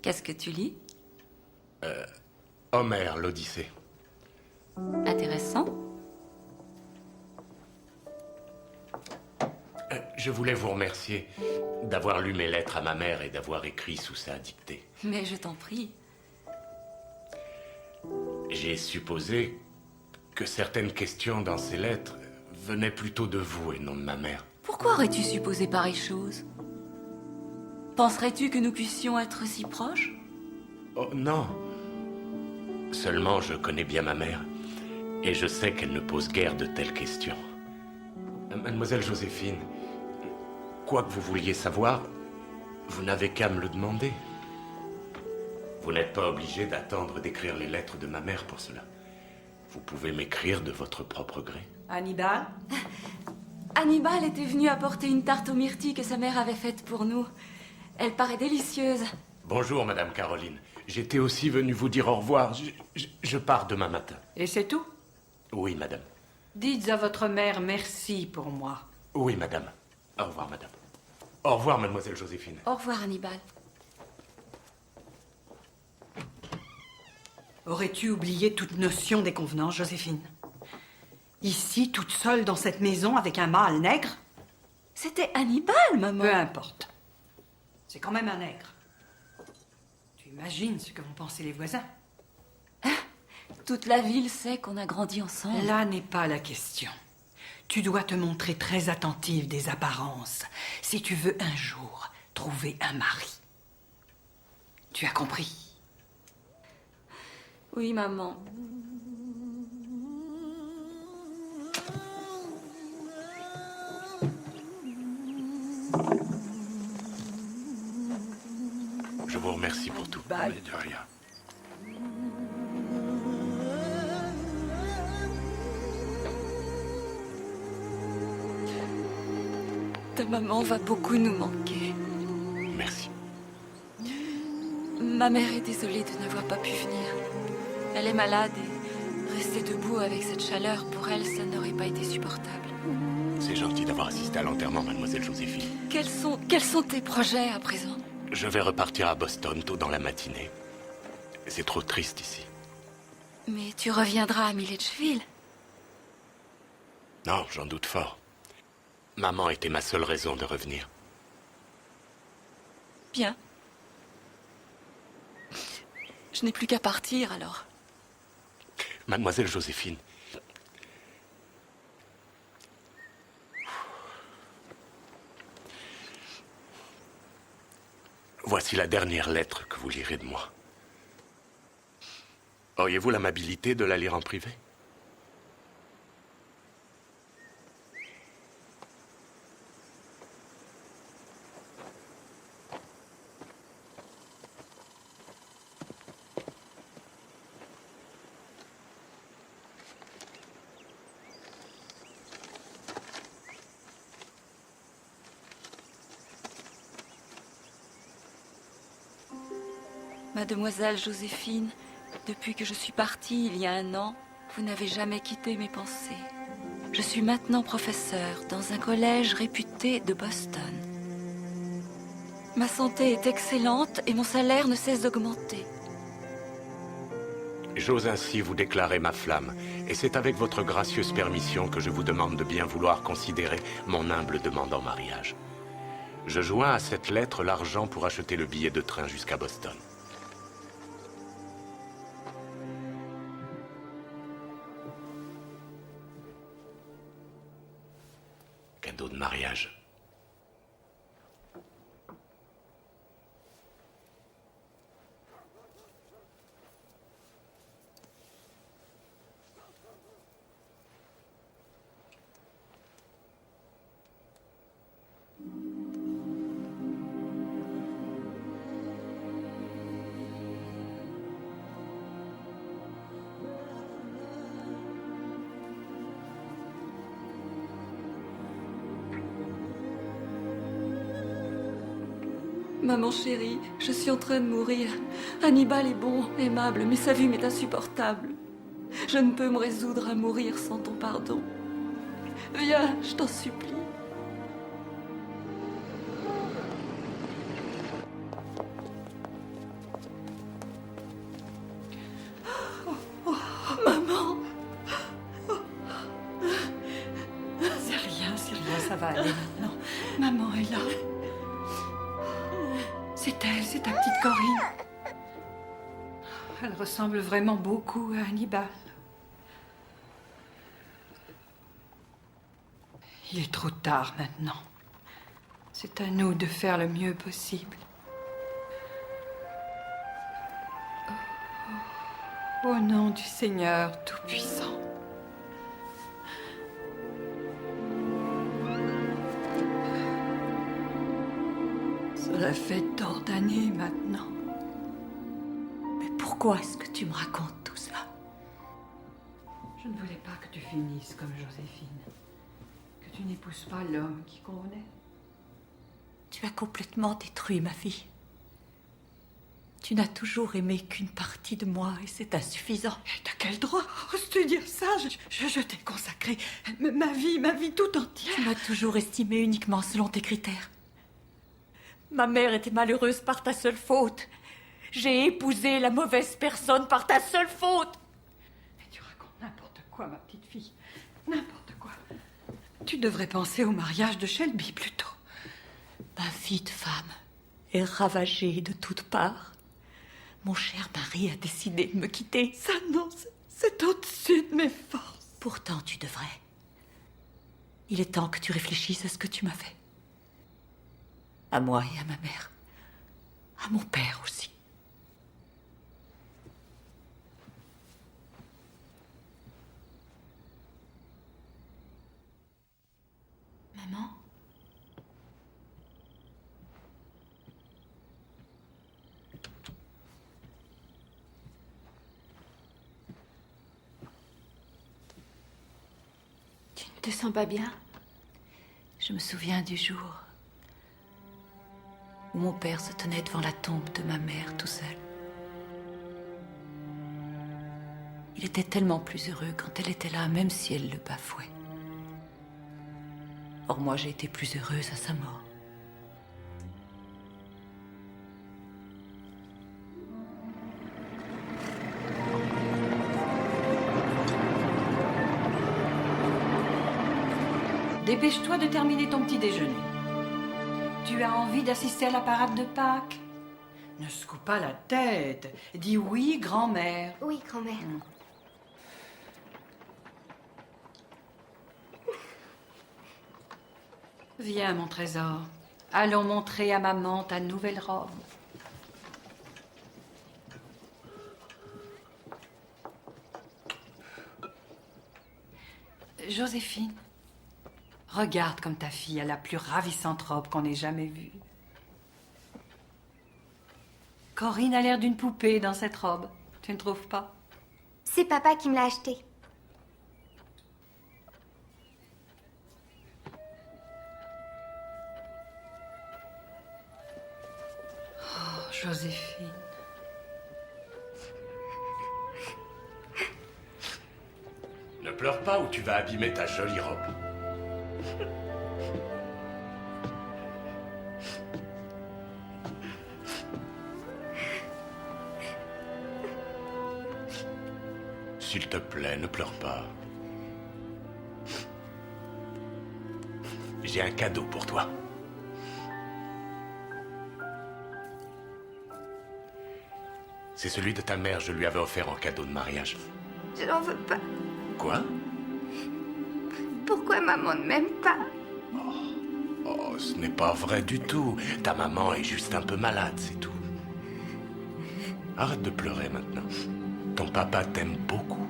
Qu'est-ce que tu lis? Homère, l'Odyssée. Intéressant. Je voulais vous remercier d'avoir lu mes lettres à ma mère et d'avoir écrit sous sa dictée. Mais je t'en prie. J'ai supposé que certaines questions dans ces lettres venaient plutôt de vous et non de ma mère. Pourquoi aurais-tu supposé pareille chose? Penserais-tu que nous puissions être si proches? Oh, non. Seulement, je connais bien ma mère. Et je sais qu'elle ne pose guère de telles questions. Mademoiselle Joséphine, quoi que vous vouliez savoir, vous n'avez qu'à me le demander. Vous n'êtes pas obligé d'attendre d'écrire les lettres de ma mère pour cela. Vous pouvez m'écrire de votre propre gré. Hannibal? Hannibal était venu apporter une tarte aux myrtilles que sa mère avait faite pour nous. Elle paraît délicieuse. Bonjour, Madame Caroline. J'étais aussi venu vous dire au revoir. Je pars demain matin. Et c'est tout? Oui, Madame. Dites à votre mère merci pour moi. Oui, Madame. Au revoir, Madame. Au revoir, Mademoiselle Joséphine. Au revoir, Hannibal. Aurais-tu oublié toute notion des convenances, Joséphine? Ici, toute seule dans cette maison avec un mâle nègre? C'était Hannibal, maman. Peu importe. C'est quand même un nègre. Tu imagines ce que vont penser les voisins? Toute la ville sait qu'on a grandi ensemble. Là n'est pas la question. Tu dois te montrer très attentive des apparences si tu veux un jour trouver un mari. Tu as compris? Oui, maman. Je vous remercie pour tout. Bye. Mais de rien. Ta maman va beaucoup nous manquer. Merci. Ma mère est désolée de n'avoir pas pu venir. Elle est malade et rester debout avec cette chaleur, pour elle, ça n'aurait pas été supportable. C'est gentil d'avoir assisté à l'enterrement, Mademoiselle Joséphine. Quels sont tes projets à présent? Je vais repartir à Boston tôt dans la matinée. C'est trop triste ici. Mais tu reviendras à Milledgeville. Non, j'en doute fort. Maman était ma seule raison de revenir. Bien. Je n'ai plus qu'à partir, alors. Mademoiselle Joséphine. Voici la dernière lettre que vous lirez de moi. Auriez-vous l'amabilité de la lire en privé? Mademoiselle Joséphine, depuis que je suis partie il y a 1 an, vous n'avez jamais quitté mes pensées. Je suis maintenant professeure dans un collège réputé de Boston. Ma santé est excellente et mon salaire ne cesse d'augmenter. J'ose ainsi vous déclarer ma flamme, et c'est avec votre gracieuse permission que je vous demande de bien vouloir considérer mon humble demande en mariage. Je joins à cette lettre l'argent pour acheter le billet de train jusqu'à Boston. Cadeau de mariage. Maman chérie, je suis en train de mourir. Hannibal est bon, aimable, mais sa vue m'est insupportable. Je ne peux me résoudre à mourir sans ton pardon. Viens, je t'en supplie. Maman! C'est rien, ça va aller maintenant. Maman est là. C'est elle, c'est ta petite Corinne. Elle ressemble vraiment beaucoup à Hannibal. Il est trop tard maintenant. C'est à nous de faire le mieux possible. Au nom du Seigneur Tout-Puissant. Cela fait tant d'années maintenant. Mais pourquoi est-ce que tu me racontes tout cela? Je ne voulais pas que tu finisses comme Joséphine. Que tu n'épouses pas l'homme qui convenait. Tu as complètement détruit ma vie. Tu n'as toujours aimé qu'une partie de moi et c'est insuffisant. Et t'as quel droit? Oses-tu dire ça? Je t'ai consacré ma vie tout entière. Tu m'as toujours estimé uniquement selon tes critères. Ma mère était malheureuse par ta seule faute. J'ai épousé la mauvaise personne par ta seule faute. Mais tu racontes n'importe quoi, ma petite fille. N'importe quoi. Tu devrais penser au mariage de Shelby plutôt. Ma vie de femme est ravagée de toutes parts. Mon cher mari a décidé de me quitter. Ça, non, c'est au-dessus de mes forces. Pourtant, tu devrais. Il est temps que tu réfléchisses à ce que tu m'as fait. À moi et à ma mère. À mon père aussi. Maman? Tu ne te sens pas bien? Je me souviens du jour où mon père se tenait devant la tombe de ma mère tout seul. Il était tellement plus heureux quand elle était là, même si elle le bafouait. Or moi, j'ai été plus heureuse à sa mort. Dépêche-toi de terminer ton petit déjeuner. Tu as envie d'assister à la parade de Pâques? Ne secoue pas la tête. Dis oui, grand-mère. Oui, grand-mère. Viens, mon trésor. Allons montrer à maman ta nouvelle robe. Joséphine, regarde comme ta fille a la plus ravissante robe qu'on ait jamais vue. Corinne a l'air d'une poupée dans cette robe. Tu ne trouves pas? C'est papa qui me l'a achetée. Oh, Joséphine. Ne pleure pas ou tu vas abîmer ta jolie robe. S'il te plaît, ne pleure pas. J'ai un cadeau pour toi. C'est celui de ta mère, je lui avais offert en cadeau de mariage. Je n'en veux pas. Quoi? Pourquoi maman ne m'aime pas? Oh, ce n'est pas vrai du tout. Ta maman est juste un peu malade, c'est tout. Arrête de pleurer maintenant. Ton papa t'aime beaucoup.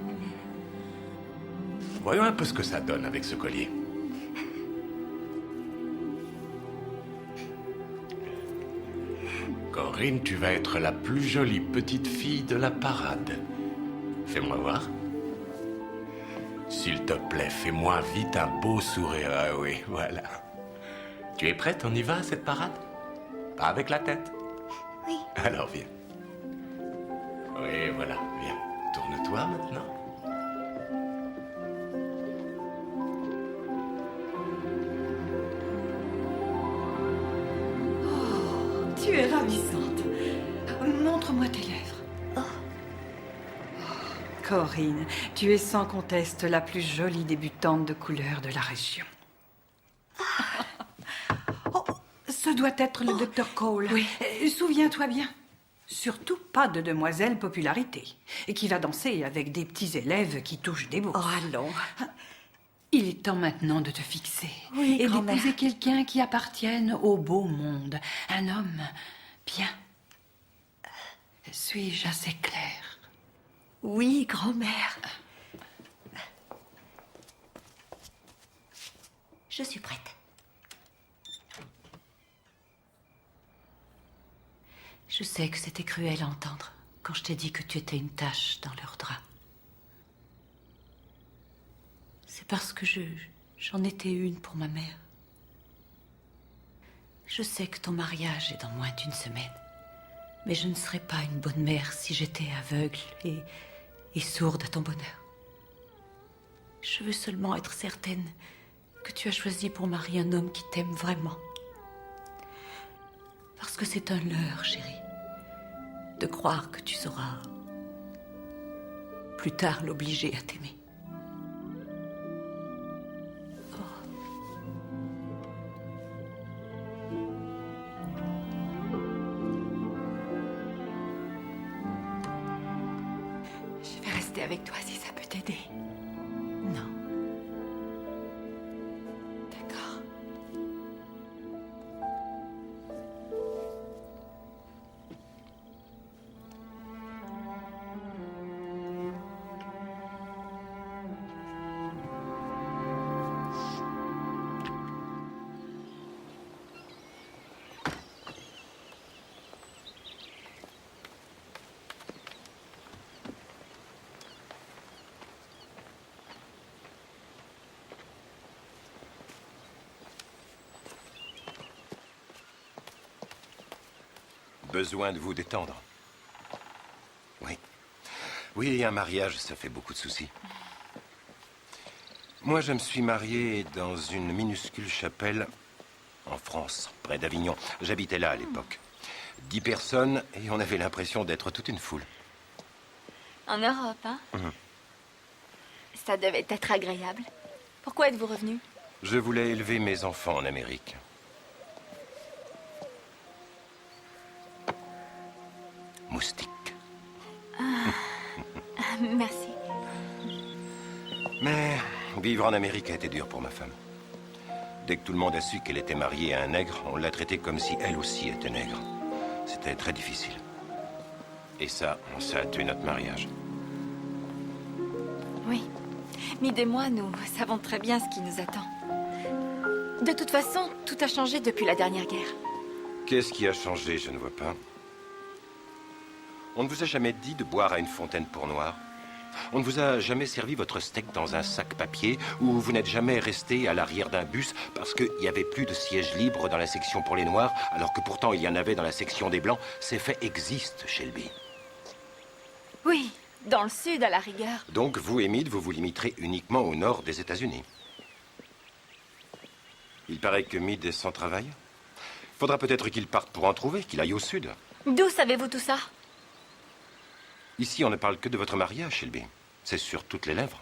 Voyons un peu ce que ça donne avec ce collier. Corinne, tu vas être la plus jolie petite fille de la parade. Fais-moi voir. S'il te plaît, fais-moi vite un beau sourire. Ah oui, voilà. Tu es prête? On y va à cette parade? Pas avec la tête? Oui. Alors viens. Oui, voilà, viens. Tourne-toi maintenant. Tu es ravissante. Montre-moi tes lèvres. Oh, Corinne, tu es sans conteste la plus jolie débutante de couleur de la région. Oh, ce doit être le docteur Cole. Oui. Souviens-toi bien. Surtout pas de demoiselle popularité. Et qui va danser avec des petits élèves qui touchent des bourses. Oh, allons. Il est temps maintenant de te fixer. Oui, et grand-mère. d'épouser quelqu'un qui appartienne au beau monde. Un homme bien. Suis-je assez clair? Oui, grand-mère. Je suis prête. Je sais que c'était cruel à entendre quand je t'ai dit que tu étais une tache dans leur drap. C'est parce que j'en étais une pour ma mère. Je sais que ton mariage est dans moins d'une semaine. Mais je ne serais pas une bonne mère si j'étais aveugle et sourde à ton bonheur. Je veux seulement être certaine que tu as choisi pour mari un homme qui t'aime vraiment. Parce que c'est un leurre, chérie, de croire que tu sauras plus tard l'obliger à t'aimer. Je vais rester avec toi si ça peut t'aider. Non. D'accord. Besoin de vous détendre. Oui. Oui, un mariage, ça fait beaucoup de soucis. Moi, je me suis marié dans une minuscule chapelle en France, près d'Avignon. J'habitais là à l'époque. 10 personnes et on avait l'impression d'être toute une foule. En Europe, hein? Mhm. Ça devait être agréable. Pourquoi êtes-vous revenu? Je voulais élever mes enfants en Amérique. Moustique. Merci. Mais vivre en Amérique a été dur pour ma femme. Dès que tout le monde a su qu'elle était mariée à un nègre, on l'a traitée comme si elle aussi était nègre. C'était très difficile. Et ça a tué notre mariage. Oui. Mid et moi, nous savons très bien ce qui nous attend. De toute façon, tout a changé depuis la dernière guerre. Qu'est-ce qui a changé, je ne vois pas. On ne vous a jamais dit de boire à une fontaine pour noirs. On ne vous a jamais servi votre steak dans un sac papier ou vous n'êtes jamais resté à l'arrière d'un bus parce qu'il n'y avait plus de sièges libres dans la section pour les noirs, alors que pourtant il y en avait dans la section des blancs. Ces faits existent, Shelby. Oui, dans le sud à la rigueur. Donc vous, Mid, vous vous limiterez uniquement au nord des États-Unis. Il paraît que Mid est sans travail. Faudra peut-être qu'il parte pour en trouver, qu'il aille au sud. D'où savez-vous tout ça? Ici, on ne parle que de votre mariage, Shelby. C'est sur toutes les lèvres.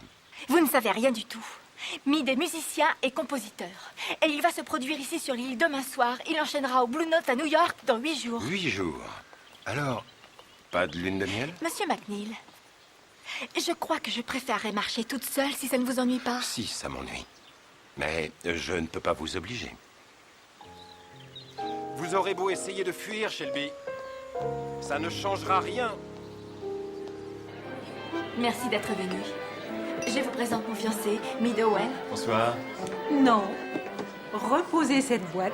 Vous ne savez rien du tout. Mid est musicien et compositeur. Et il va se produire ici sur l'île demain soir. Il enchaînera au Blue Note à New York dans 8 jours. 8 jours. Alors, pas de lune de miel? Monsieur McNeil, je crois que je préférerais marcher toute seule si ça ne vous ennuie pas. Si, ça m'ennuie. Mais je ne peux pas vous obliger. Vous aurez beau essayer de fuir, Shelby. Ça ne changera rien. Merci d'être venu. Je vous présente mon fiancé, Mid Owen. Bonsoir. Non. Reposez cette boîte.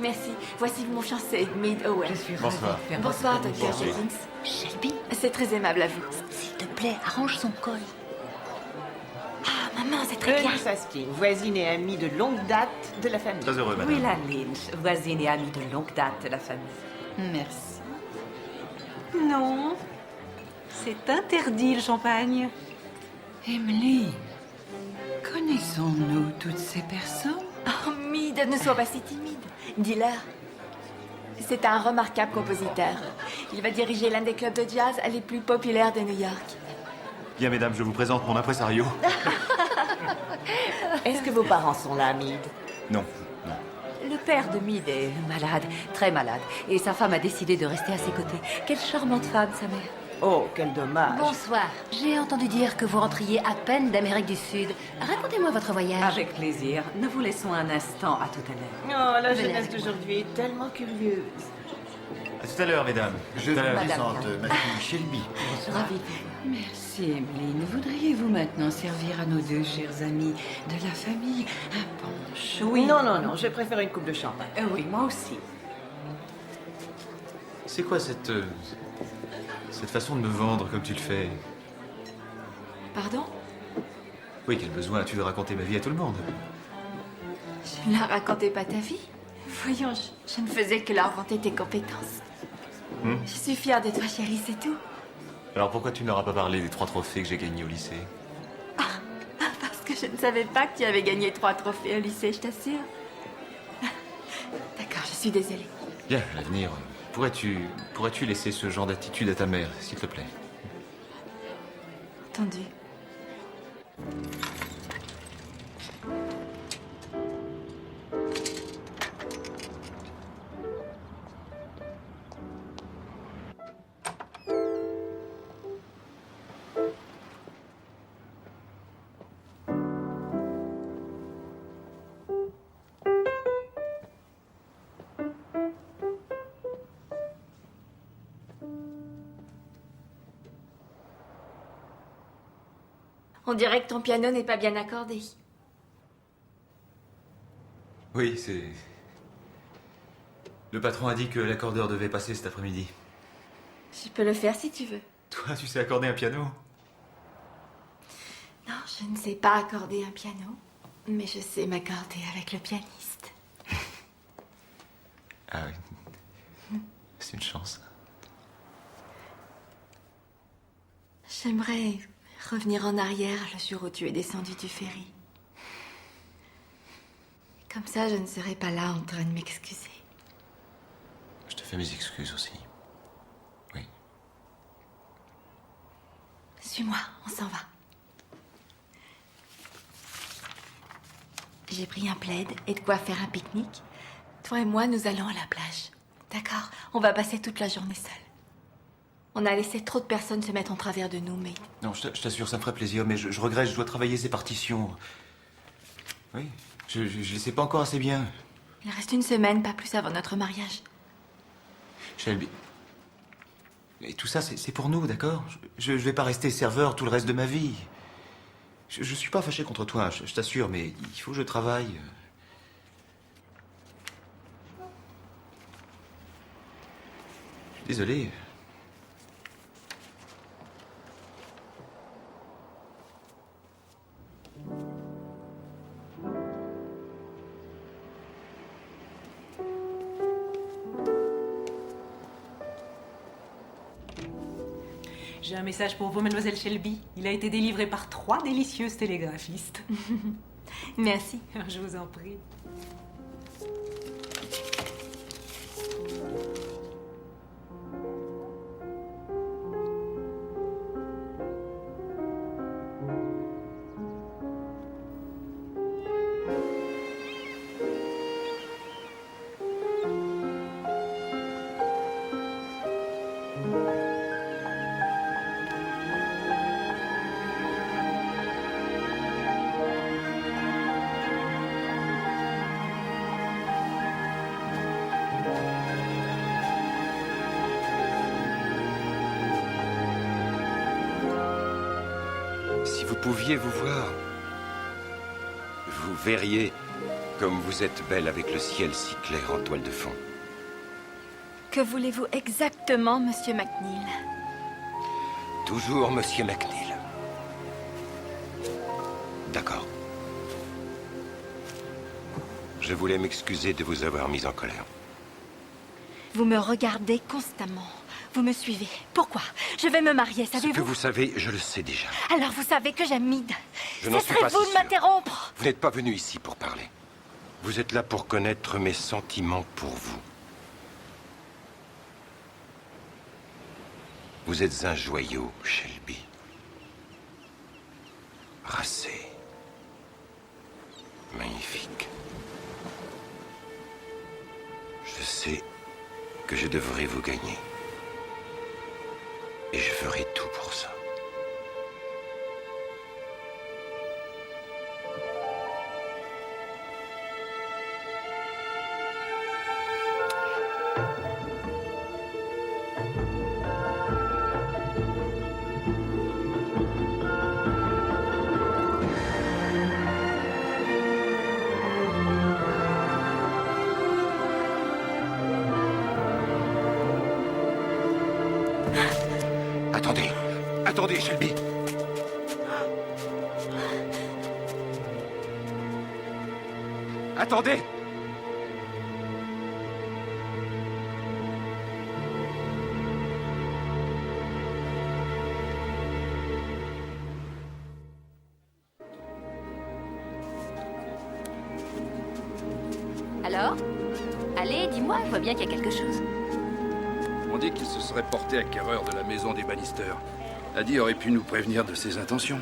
Merci. Voici mon fiancé, Mid Owen. Je suis Bonsoir. ravie de faire Bonsoir, votre Dr. connaissance. Jenkins. Shelby, C'est très aimable à vous. s'il te plaît, arrange son col. Ah, maman, c'est très bien. Eunice Hastings, voisine et amie de longue date de la famille. Très heureux, madame. Willa Lynch, voisine et amie de longue date de la famille. Merci. Non, c'est interdit le champagne. Emily, connaissons-nous toutes ces personnes? Oh, Mid, ne sois pas si timide. Dis-leur. C'est un remarquable compositeur. Il va diriger l'un des clubs de jazz les plus populaires de New York. Bien, mesdames, je vous présente mon impresario. Est-ce que vos parents sont là, Mid? Non. Le père de Mid est malade, très malade. Et sa femme a décidé de rester à ses côtés. Quelle charmante femme, sa mère. Oh, quel dommage. Bonsoir. J'ai entendu dire que vous rentriez à peine d'Amérique du Sud. Racontez-moi votre voyage. Avec plaisir. Nous vous laissons un instant à tout à l'heure. Oh, la jeunesse d'aujourd'hui est tellement curieuse. tout à l'heure, mesdames. Je Tout à vous l'heure. présente ma fille Shelby. Ravie. Merci, Emeline. Voudriez-vous maintenant servir à nos deux chers amis de la famille un punch? Oui. Non, non, non, je préfère une coupe de champagne. Oui, moi aussi. C'est quoi cette façon de me vendre comme tu le fais? Pardon? Oui, quel besoin as-tu de raconter ma vie à tout le monde? Je ne leur racontais pas ta vie. Voyons, je ne faisais que leur vanter tes compétences. Je suis fière de toi, chérie, c'est tout. Alors pourquoi tu ne leur as pas parlé des 3 trophées que j'ai gagnés au lycée? Parce que je ne savais pas que tu avais gagné 3 trophées au lycée, je t'assure. D'accord, je suis désolée. Bien, à l'avenir, pourrais-tu laisser ce genre d'attitude à ta mère, s'il te plaît? Entendu. On dirait que ton piano n'est pas bien accordé. Oui, c'est... Le patron a dit que l'accordeur devait passer cet après-midi. Je peux le faire si tu veux. Toi, tu sais accorder un piano? Non, je ne sais pas accorder un piano, mais je sais m'accorder avec le pianiste. Ah oui. C'est une chance. J'aimerais revenir en arrière le jour où tu es descendu du ferry. Comme ça, je ne serai pas là en train de m'excuser. Je te fais mes excuses aussi. Oui. Suis-moi, on s'en va. J'ai pris un plaid et de quoi faire un pique-nique. Toi et moi, nous allons à la plage. D'accord? On va passer toute la journée seuls. On a laissé trop de personnes se mettre en travers de nous, mais... Non, je t'assure, ça me ferait plaisir, mais je regrette, je dois travailler ces partitions. Oui, je les sais pas encore assez bien. Il reste une semaine, pas plus, avant notre mariage. Shelby. Et tout ça, c'est pour nous, d'accord? Je vais pas rester serveur tout le reste de ma vie. Je suis pas fâché contre toi, je t'assure, mais il faut que je travaille. Je suis désolé. J'ai un message pour vous, mademoiselle Shelby. Il a été délivré par 3 délicieuses télégraphistes. Merci. Je vous en prie. Si vous pouviez vous voir, vous verriez comme vous êtes belle avec le ciel si clair en toile de fond. Que voulez-vous exactement, Monsieur McNeil? Toujours Monsieur McNeil. D'accord. Je voulais m'excuser de vous avoir mis en colère. Vous me regardez constamment. Vous me suivez. Pourquoi? Je vais me marier, Ce que savez-vous? vous savez, je le sais déjà. Alors vous savez que j'aime Mead. Je n'en suis pas si Cesserez-vous de sûr. m'interrompre? Vous n'êtes pas venu ici pour parler. Vous êtes là pour connaître mes sentiments pour vous. Vous êtes un joyau, Shelby. Racé. Magnifique. Je sais que je devrais vous gagner. Et je ferai tout pour ça. Attendez, Shelby. Attendez! Alors? Allez, dis-moi, je vois bien qu'il y a quelque chose. On dit qu'il se serait porté acquéreur de la maison des Bannister. Eddie aurait pu nous prévenir de ses intentions.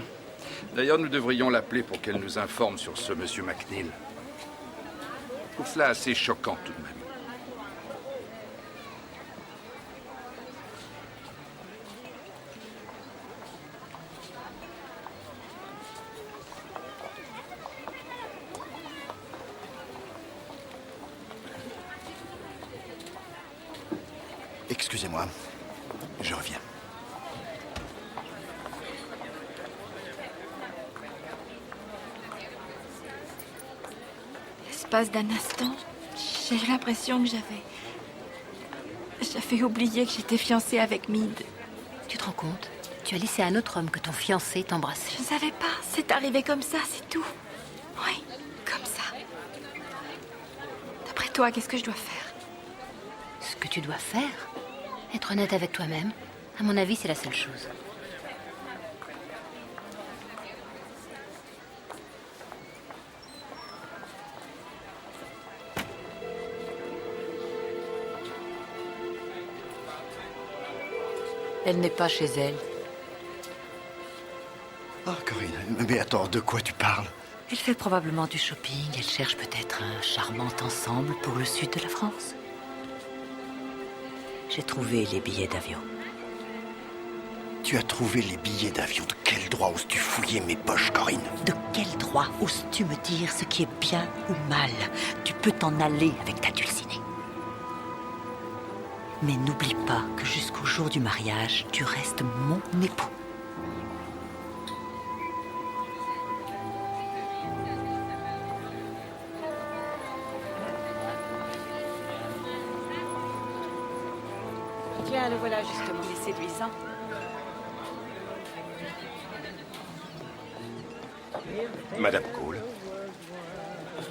D'ailleurs, nous devrions l'appeler pour qu'elle nous informe sur ce monsieur McNeil. Je trouve cela assez choquant tout de même. Excusez-moi, je reviens. L'espace d'un instant, j'ai eu l'impression que j'avais oublié que j'étais fiancée avec Mead. Tu te rends compte? Tu as laissé un autre homme que ton fiancé t'embrasser. Je ne savais pas, c'est arrivé comme ça, c'est tout. Oui, comme ça. D'après toi, qu'est-ce que je dois faire? Ce que tu dois faire? Être honnête avec toi-même. À mon avis, c'est la seule chose. Elle n'est pas chez elle. Oh, Corinne, mais attends, de quoi tu parles? Elle fait probablement du shopping. Elle cherche peut-être un charmant ensemble pour le sud de la France. J'ai trouvé les billets d'avion. Tu as trouvé les billets d'avion. De quel droit oses-tu fouiller mes poches, Corinne? De quel droit oses-tu me dire ce qui est bien ou mal? Tu peux t'en aller avec ta dulcinée. Mais n'oublie pas que jusqu'au jour du mariage, tu restes mon époux. Tiens, le voilà justement, il est séduisant. Madame Cole,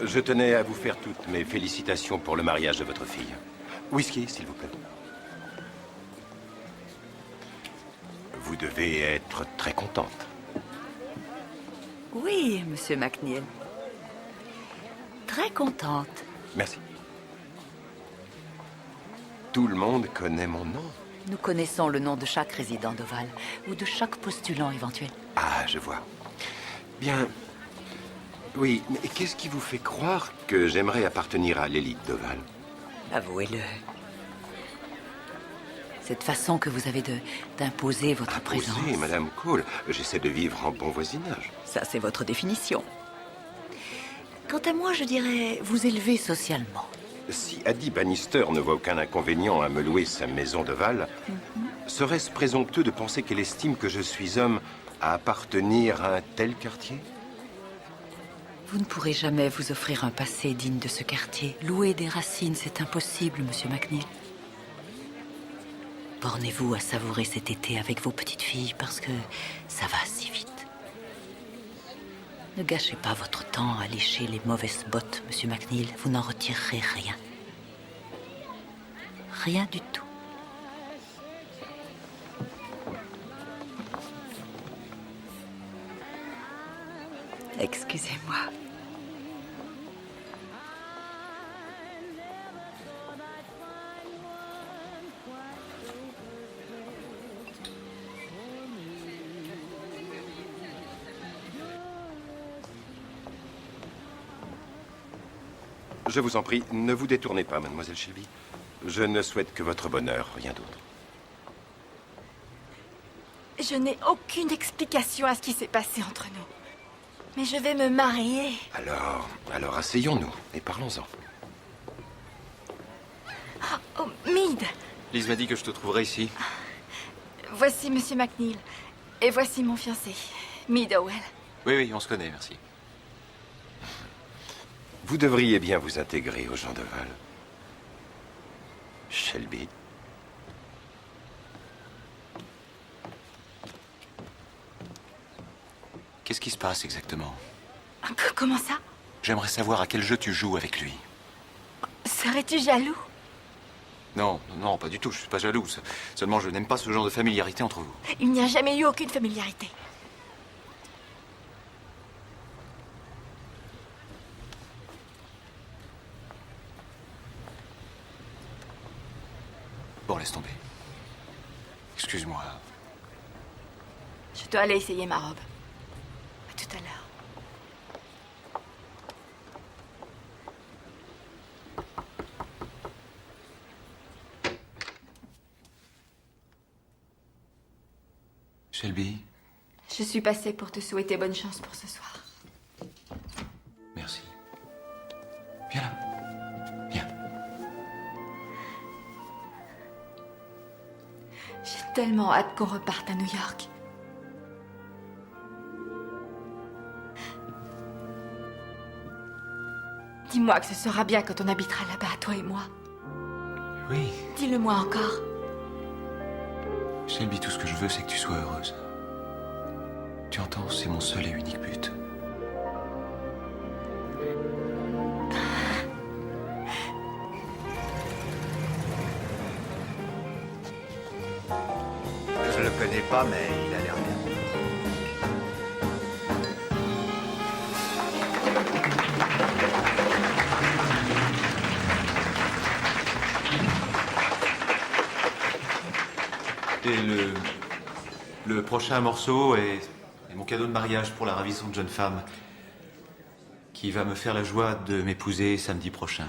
je tenais à vous faire toutes mes félicitations pour le mariage de votre fille. Whisky, s'il vous plaît. Vous devez être très contente. Oui, monsieur McNeil. Très contente. Merci. Tout le monde connaît mon nom. Nous connaissons le nom de chaque résident d'Oval ou de chaque postulant éventuel. Ah, je vois. Bien. Oui, mais qu'est-ce qui vous fait croire que j'aimerais appartenir à l'élite d'Oval? Avouez-le. Cette façon que vous avez d'imposer votre présence. Oui, Madame Cole, j'essaie de vivre en bon voisinage. Ça, c'est votre définition. Quant à moi, je dirais vous élever socialement. Si Addie Bannister ne voit aucun inconvénient à me louer sa maison d'Oval, serait-ce présomptueux de penser qu'elle estime que je suis homme à appartenir à un tel quartier? Vous ne pourrez jamais vous offrir un passé digne de ce quartier. Louer des racines, c'est impossible, monsieur McNeil. Bornez-vous à savourer cet été avec vos petites filles parce que ça va si vite. Ne gâchez pas votre temps à lécher les mauvaises bottes, monsieur McNeil. Vous n'en retirerez rien. Rien du tout. Excusez-moi. Je vous en prie, ne vous détournez pas, mademoiselle Shelby. Je ne souhaite que votre bonheur, rien d'autre. Je n'ai aucune explication à ce qui s'est passé entre nous. Mais je vais me marier. Alors asseyons-nous et parlons-en. Oh, Mead! Lise m'a dit que je te trouverais ici. Voici Monsieur McNeil. Et voici mon fiancé, Mead Howell. Oui, on se connaît, merci. Vous devriez bien vous intégrer aux gens d'Oval. Shelby. Qu'est-ce qui se passe exactement? Comment ça? J'aimerais savoir à quel jeu tu joues avec lui. Serais-tu jaloux? Non, non, pas du tout, je suis pas jaloux. Seulement, je n'aime pas ce genre de familiarité entre vous. Il n'y a jamais eu aucune familiarité. Bon, laisse tomber. Excuse-moi. Je dois aller essayer ma robe. À tout à l'heure. Shelby, Je suis passée pour te souhaiter bonne chance pour ce soir. merci. Viens là. Viens. J'ai tellement hâte qu'on reparte à New York. Dis-moi que ce sera bien quand on habitera là-bas, toi et moi. Oui. Dis-le-moi encore. Shelby, tout ce que je veux, c'est que tu sois heureuse. Tu entends, c'est mon seul et unique but. Je le connais pas, mais il a l'air bien. Et le prochain morceau est mon cadeau de mariage pour la ravissante jeune femme qui va me faire la joie de m'épouser samedi prochain.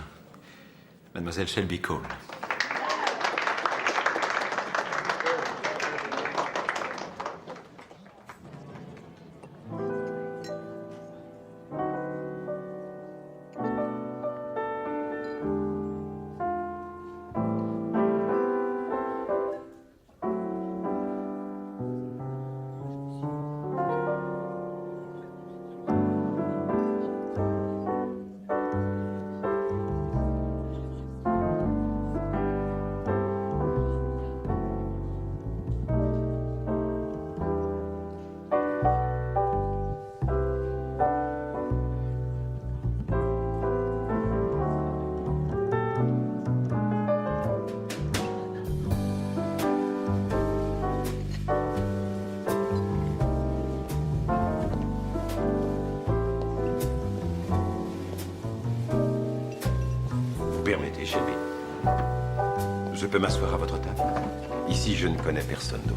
Mademoiselle Shelby Cole. Permettez, Shelby. Je peux m'asseoir à votre table? Ici, je ne connais personne d'autre.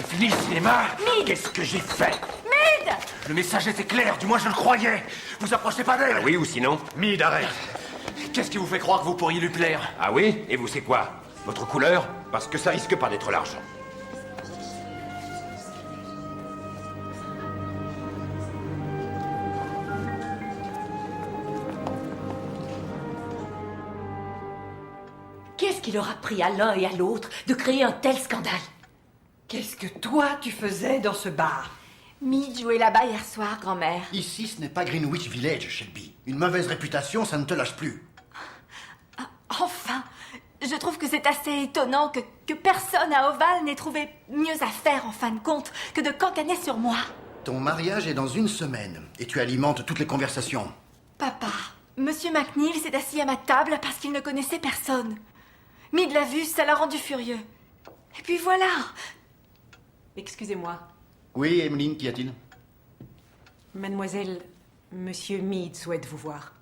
Fini le cinéma? Mid! Qu'est-ce que j'ai fait? Mid! Le message était clair, du moins je le croyais. Vous approchez pas d'elle. Ah oui ou sinon? Mid, arrête. Qu'est-ce qui vous fait croire que vous pourriez lui plaire? Ah oui? Et vous, c'est quoi? Votre couleur? Parce que ça risque pas d'être l'argent. Qu'est-ce qui leur a pris à l'un et à l'autre de créer un tel scandale? Qu'est-ce que toi, tu faisais dans ce bar? Mead jouait là-bas hier soir, grand-mère. Ici, ce n'est pas Greenwich Village, Shelby. Une mauvaise réputation, ça ne te lâche plus. Enfin, je trouve que c'est assez étonnant que personne à Oval n'ait trouvé mieux à faire, en fin de compte, que de cancaner sur moi. Ton mariage est dans 1 semaine, et tu alimentes toutes les conversations. Papa, Monsieur McNeil s'est assis à ma table parce qu'il ne connaissait personne. Mead l'a vu, ça l'a rendu furieux. Et puis voilà. Excusez-moi. Oui, Emeline, qu'y a-t-il? Mademoiselle, Monsieur Mead souhaite vous voir.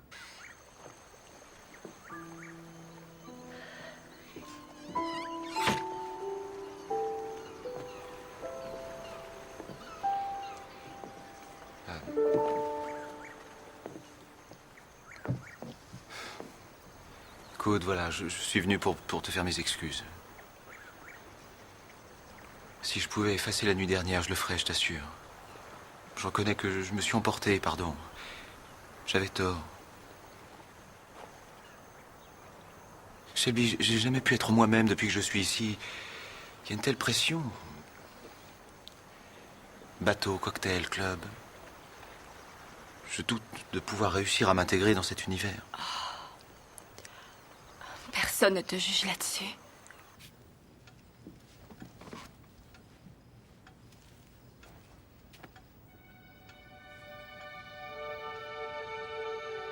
Écoute, voilà, je suis venu pour te faire mes excuses. Si je pouvais effacer la nuit dernière, je le ferais, je t'assure. Je reconnais que je me suis emporté, pardon. J'avais tort. Shelby, j'ai jamais pu être moi-même depuis que je suis ici. Il y a une telle pression. Bateau, cocktail, club. Je doute de pouvoir réussir à m'intégrer dans cet univers. Personne ne te juge là-dessus.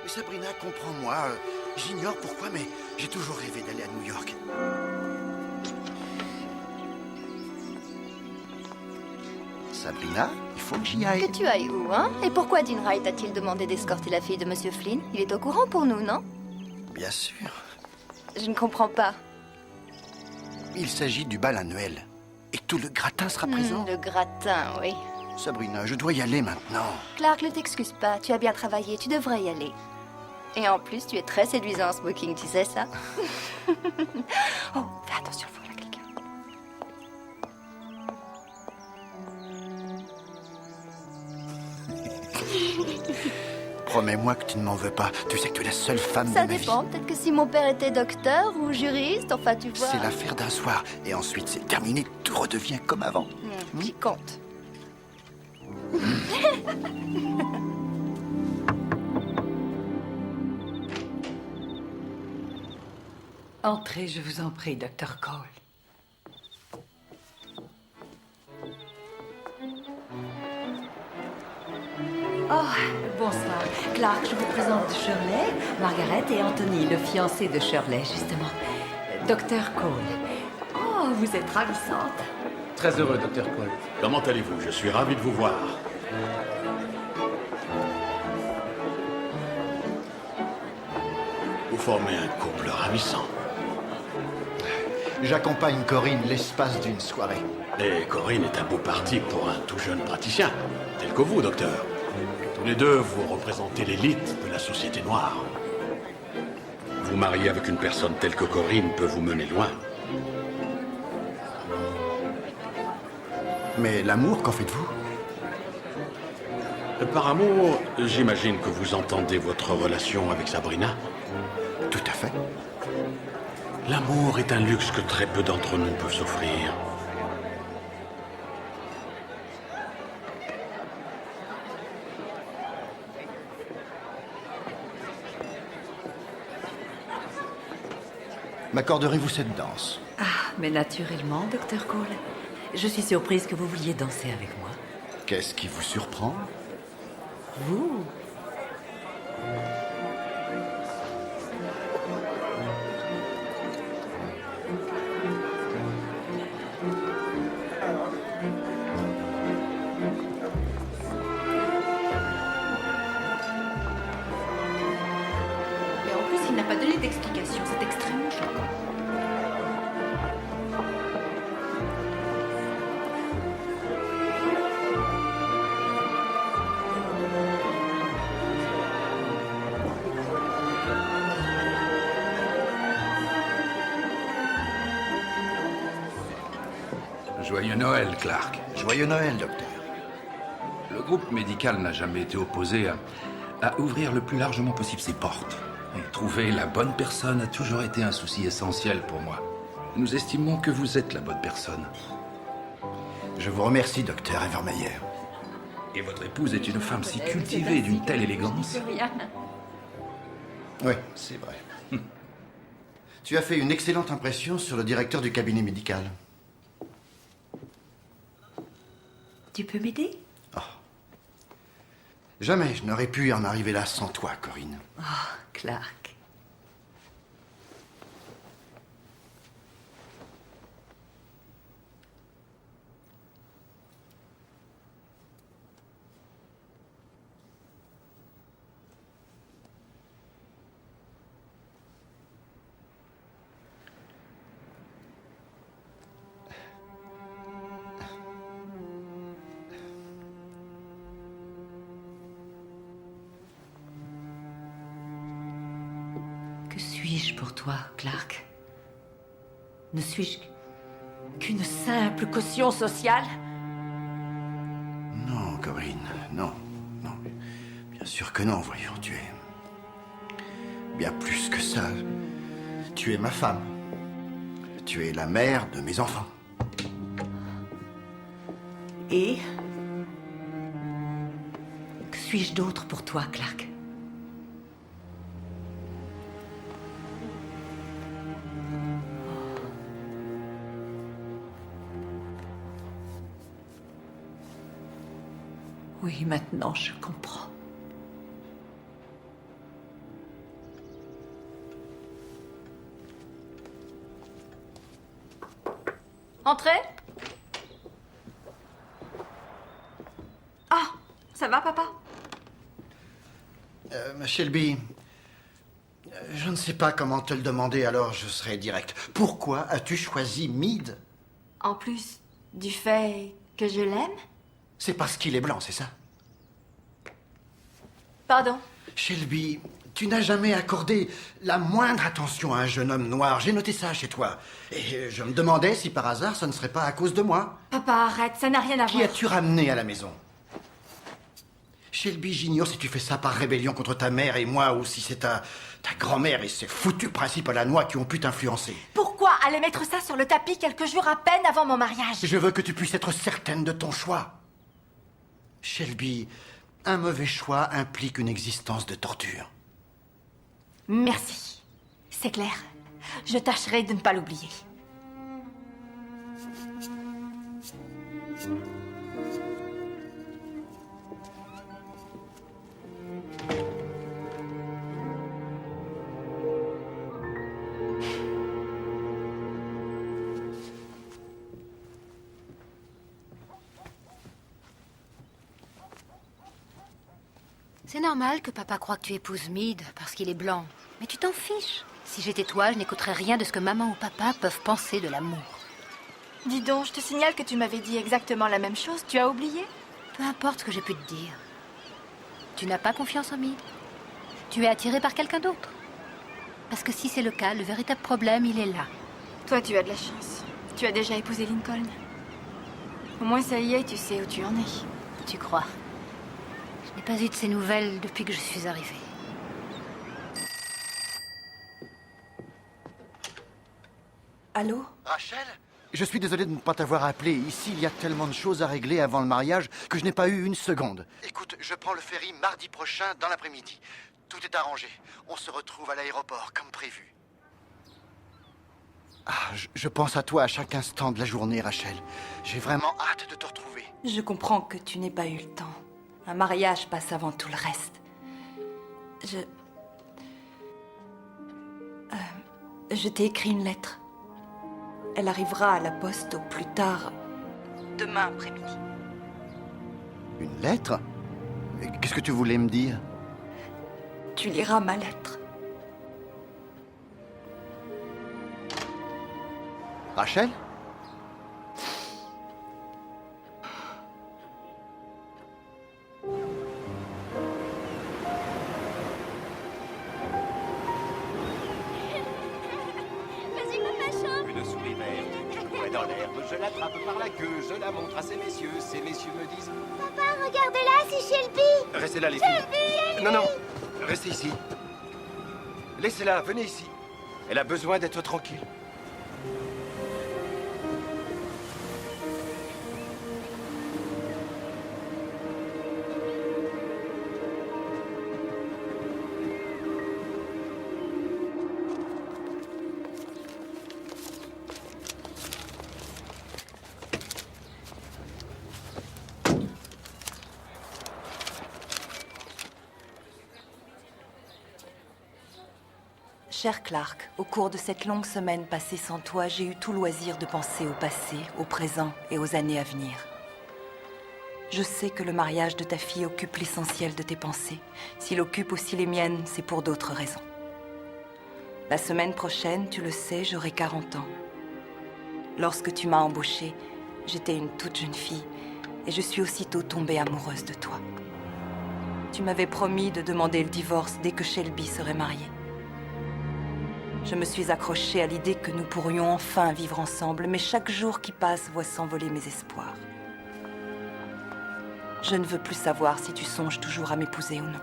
Mais Sabrina, comprends-moi. J'ignore pourquoi, mais j'ai toujours rêvé d'aller à New York. Sabrina, il faut que j'y aille. Que tu ailles où, hein? Et pourquoi Dean Wright a-t-il demandé d'escorter la fille de Monsieur Flynn? Il est au courant pour nous, non? Bien sûr. Je ne comprends pas. Il s'agit du bal annuel. Et tout le gratin sera présent. Le gratin, oui. Sabrina, je dois y aller maintenant. Clark, ne t'excuse pas. Tu as bien travaillé. Tu devrais y aller. Et en plus, tu es très séduisant en smoking, tu sais ça? Oh, fais attention, voilà quelqu'un. Promets-moi que tu ne m'en veux pas. Tu sais que tu es la seule femme Ça de ma vie. dépend. Peut-être que si mon père était docteur ou juriste, enfin, tu vois... C'est l'affaire d'un soir. Et ensuite, c'est terminé. Tout redevient comme avant. Qui compte. Entrez, je vous en prie, Dr. Cole. Oh, bonsoir. Clark, je vous présente Shirley, Margaret et Anthony, le fiancé de Shirley, justement. Dr. Cole. Oh, vous êtes ravissante. Très heureux, Dr. Cole. Comment allez-vous? Je suis ravi de vous voir. Vous formez un couple ravissant. J'accompagne Corinne l'espace d'une soirée. Et Corinne est un beau parti pour un tout jeune praticien, tel que vous, docteur. Tous les deux, vous représentez l'élite de la société noire. Vous marier avec une personne telle que Corinne peut vous mener loin. Mais l'amour, qu'en faites-vous? Par amour, j'imagine que vous entendez votre relation avec Sabrina. Tout à fait. L'amour est un luxe que très peu d'entre nous peuvent s'offrir. M'accorderez-vous cette danse? Ah, mais naturellement, Dr. Cole. Je suis surprise que vous vouliez danser avec moi. Qu'est-ce qui vous surprend? Vous? Mais en plus, il n'a pas donné d'explication. C'est extrêmement choquant. Joyeux Noël, Clark. Joyeux Noël, docteur. Le groupe médical n'a jamais été opposé à ouvrir le plus largement possible ses portes. Et trouver la bonne personne a toujours été un souci essentiel pour moi. Nous estimons que vous êtes la bonne personne. Je vous remercie, docteur Evermeyer. Et votre épouse est une femme si cultivée, d'une telle élégance. Oui, c'est vrai. Tu as fait une excellente impression sur le directeur du cabinet médical. Tu peux m'aider? Jamais je n'aurais pu en arriver là sans toi, Corinne. Oh, Clark. Que suis-je pour toi, Clark? Ne suis-je qu'une simple caution sociale? Non, Corinne, non, non. Bien sûr que non, voyons, tu es... bien plus que ça. Tu es ma femme. Tu es la mère de mes enfants. Et que suis-je d'autre pour toi, Clark? Oui, maintenant je comprends. Entrez. Ah, ça va, papa? Ma Shelby, je ne sais pas comment te le demander, alors je serai direct. Pourquoi as-tu choisi Mead? En plus du fait que je l'aime? C'est parce qu'il est blanc, c'est ça? Pardon? Shelby, tu n'as jamais accordé la moindre attention à un jeune homme noir. J'ai noté ça chez toi. Et je me demandais si par hasard ce ne serait pas à cause de moi. Papa, arrête, ça n'a rien à voir. Qui as-tu ramené à la maison? Shelby, j'ignore si tu fais ça par rébellion contre ta mère et moi ou si c'est ta grand-mère et ses foutus principes à la noix qui ont pu t'influencer. Pourquoi aller mettre ça sur le tapis quelques jours à peine avant mon mariage? Je veux que tu puisses être certaine de ton choix. Shelby, un mauvais choix implique une existence de torture. Merci. C'est clair. Je tâcherai de ne pas l'oublier. C'est normal que papa croit que tu épouses Mead parce qu'il est blanc. Mais tu t'en fiches. Si j'étais toi, je n'écouterais rien de ce que maman ou papa peuvent penser de l'amour. Dis donc, je te signale que tu m'avais dit exactement la même chose. Tu as oublié? Peu importe ce que j'ai pu te dire. Tu n'as pas confiance en Mead. Tu es attiré par quelqu'un d'autre. Parce que si c'est le cas, le véritable problème, il est là. Toi, tu as de la chance. Tu as déjà épousé Lincoln. Au moins, ça y est, tu sais où tu en es. Tu crois? Je n'ai pas eu de ces nouvelles depuis que je suis arrivée. Allô? Rachel? Je suis désolé de ne pas t'avoir appelé. Ici, il y a tellement de choses à régler avant le mariage que je n'ai pas eu une seconde. Écoute, je prends le ferry mardi prochain dans l'après-midi. Tout est arrangé. On se retrouve à l'aéroport, comme prévu. Ah, je pense à toi à chaque instant de la journée, Rachel. J'ai vraiment hâte de te retrouver. Je comprends que tu n'aies pas eu le temps. Un mariage passe avant tout le reste. Je t'ai écrit une lettre. Elle arrivera à la poste au plus tard demain après-midi. Une lettre? Qu'est-ce que tu voulais me dire? Tu liras ma lettre. Rachel? Une souris verte qui courait dans l'herbe. Je l'attrape par la queue, je la montre à ces messieurs. Ces messieurs me disent... Papa, regardez là, c'est Shelby. Restez là, les filles. Shelby. Non, non, restez ici. Laissez-la, venez ici. Elle a besoin d'être tranquille. Cher Clark, au cours de cette longue semaine passée sans toi, j'ai eu tout loisir de penser au passé, au présent et aux années à venir. Je sais que le mariage de ta fille occupe l'essentiel de tes pensées. S'il occupe aussi les miennes, c'est pour d'autres raisons. La semaine prochaine, tu le sais, j'aurai 40 ans. Lorsque tu m'as embauchée, j'étais une toute jeune fille et je suis aussitôt tombée amoureuse de toi. Tu m'avais promis de demander le divorce dès que Shelby serait mariée. Je me suis accrochée à l'idée que nous pourrions enfin vivre ensemble, mais chaque jour qui passe voit s'envoler mes espoirs. Je ne veux plus savoir si tu songes toujours à m'épouser ou non.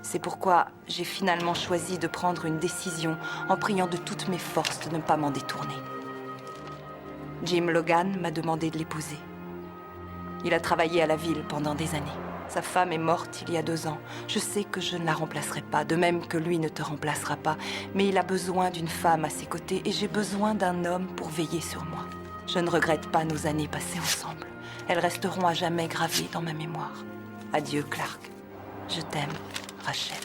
C'est pourquoi j'ai finalement choisi de prendre une décision en priant de toutes mes forces de ne pas m'en détourner. Jim Logan m'a demandé de l'épouser. Il a travaillé à la ville pendant des années. Sa femme est morte il y a 2 ans. Je sais que je ne la remplacerai pas, de même que lui ne te remplacera pas. Mais il a besoin d'une femme à ses côtés et j'ai besoin d'un homme pour veiller sur moi. Je ne regrette pas nos années passées ensemble. Elles resteront à jamais gravées dans ma mémoire. Adieu, Clark. Je t'aime, Rachel.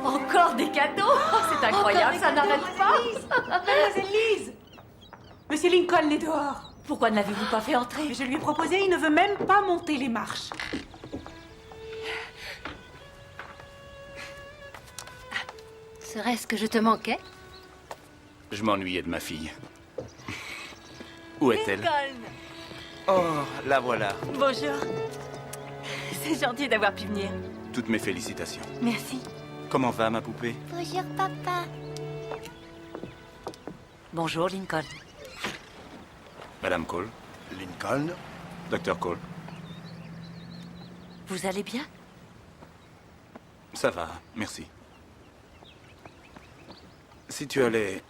Encore des cadeaux. C'est incroyable, ça n'arrête pas. Mademoiselle Lise, Monsieur Lincoln est dehors. Pourquoi ne l'avez-vous pas fait entrer? Je lui ai proposé, il ne veut même pas monter les marches. Serait-ce que je te manquais? Je m'ennuyais de ma fille. Où est-elle? Lincoln. Oh, la voilà. Bonjour. C'est gentil d'avoir pu venir. Toutes mes félicitations. Merci. Comment va ma poupée? Bonjour, papa. Bonjour, Lincoln. Madame Cole? Lincoln? Docteur Cole? Vous allez bien? Ça va, merci. Si tu allais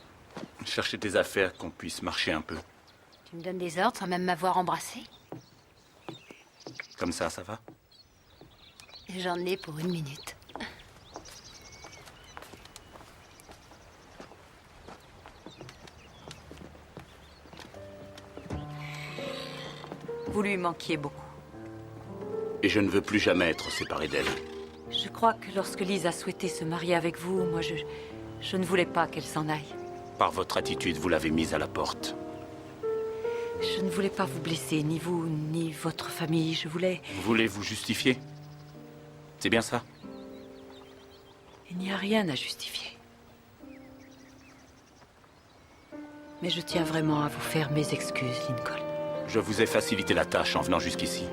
chercher tes affaires, qu'on puisse marcher un peu. Tu me donnes des ordres sans même m'avoir embrassé? Comme ça va? J'en ai pour 1 minute. Vous lui manquiez beaucoup. Et je ne veux plus jamais être séparé d'elle. Je crois que lorsque Lise a souhaité se marier avec vous, moi je ne voulais pas qu'elle s'en aille. Par votre attitude, vous l'avez mise à la porte. Je ne voulais pas vous blesser, ni vous, ni votre famille. Je voulais... Vous voulez vous justifier? C'est bien ça? Il n'y a rien à justifier. Mais je tiens vraiment à vous faire mes excuses, Lincoln. Je vous ai facilité la tâche en venant jusqu'ici.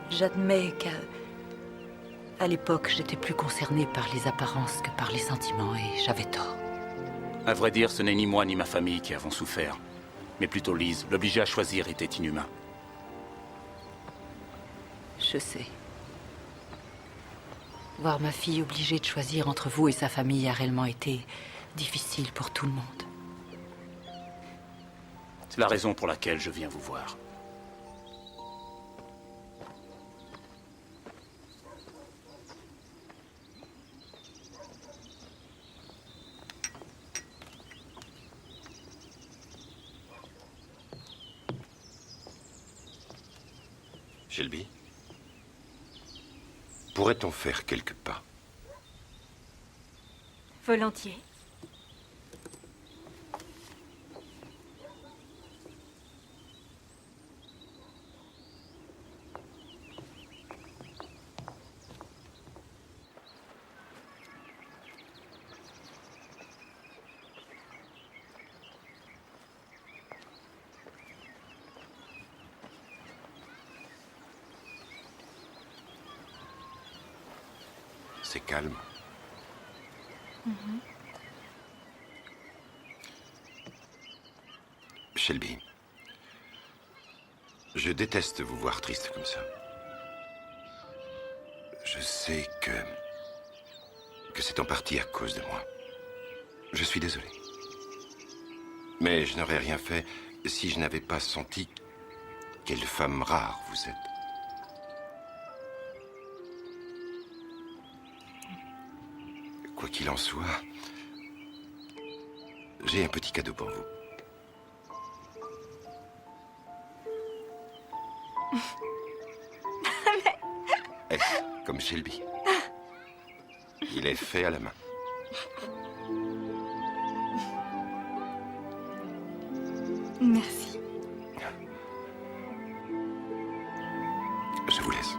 J'admets qu'à l'époque, j'étais plus concernée par les apparences que par les sentiments, et j'avais tort. À vrai dire, ce n'est ni moi ni ma famille qui avons souffert, mais plutôt Lise. L'obliger à choisir était inhumain. Je sais. Voir ma fille obligée de choisir entre vous et sa famille a réellement été difficile pour tout le monde. C'est la raison pour laquelle je viens vous voir. Shelby, pourrait-on faire quelques pas? Volontiers. C'est calme. Shelby, je déteste vous voir triste comme ça. Je sais que c'est en partie à cause de moi. Je suis désolé. Mais je n'aurais rien fait si je n'avais pas senti quelle femme rare vous êtes. Quoi qu'il en soit, j'ai un petit cadeau pour vous. Est comme Shelby. Il est fait à la main. Merci. Je vous laisse.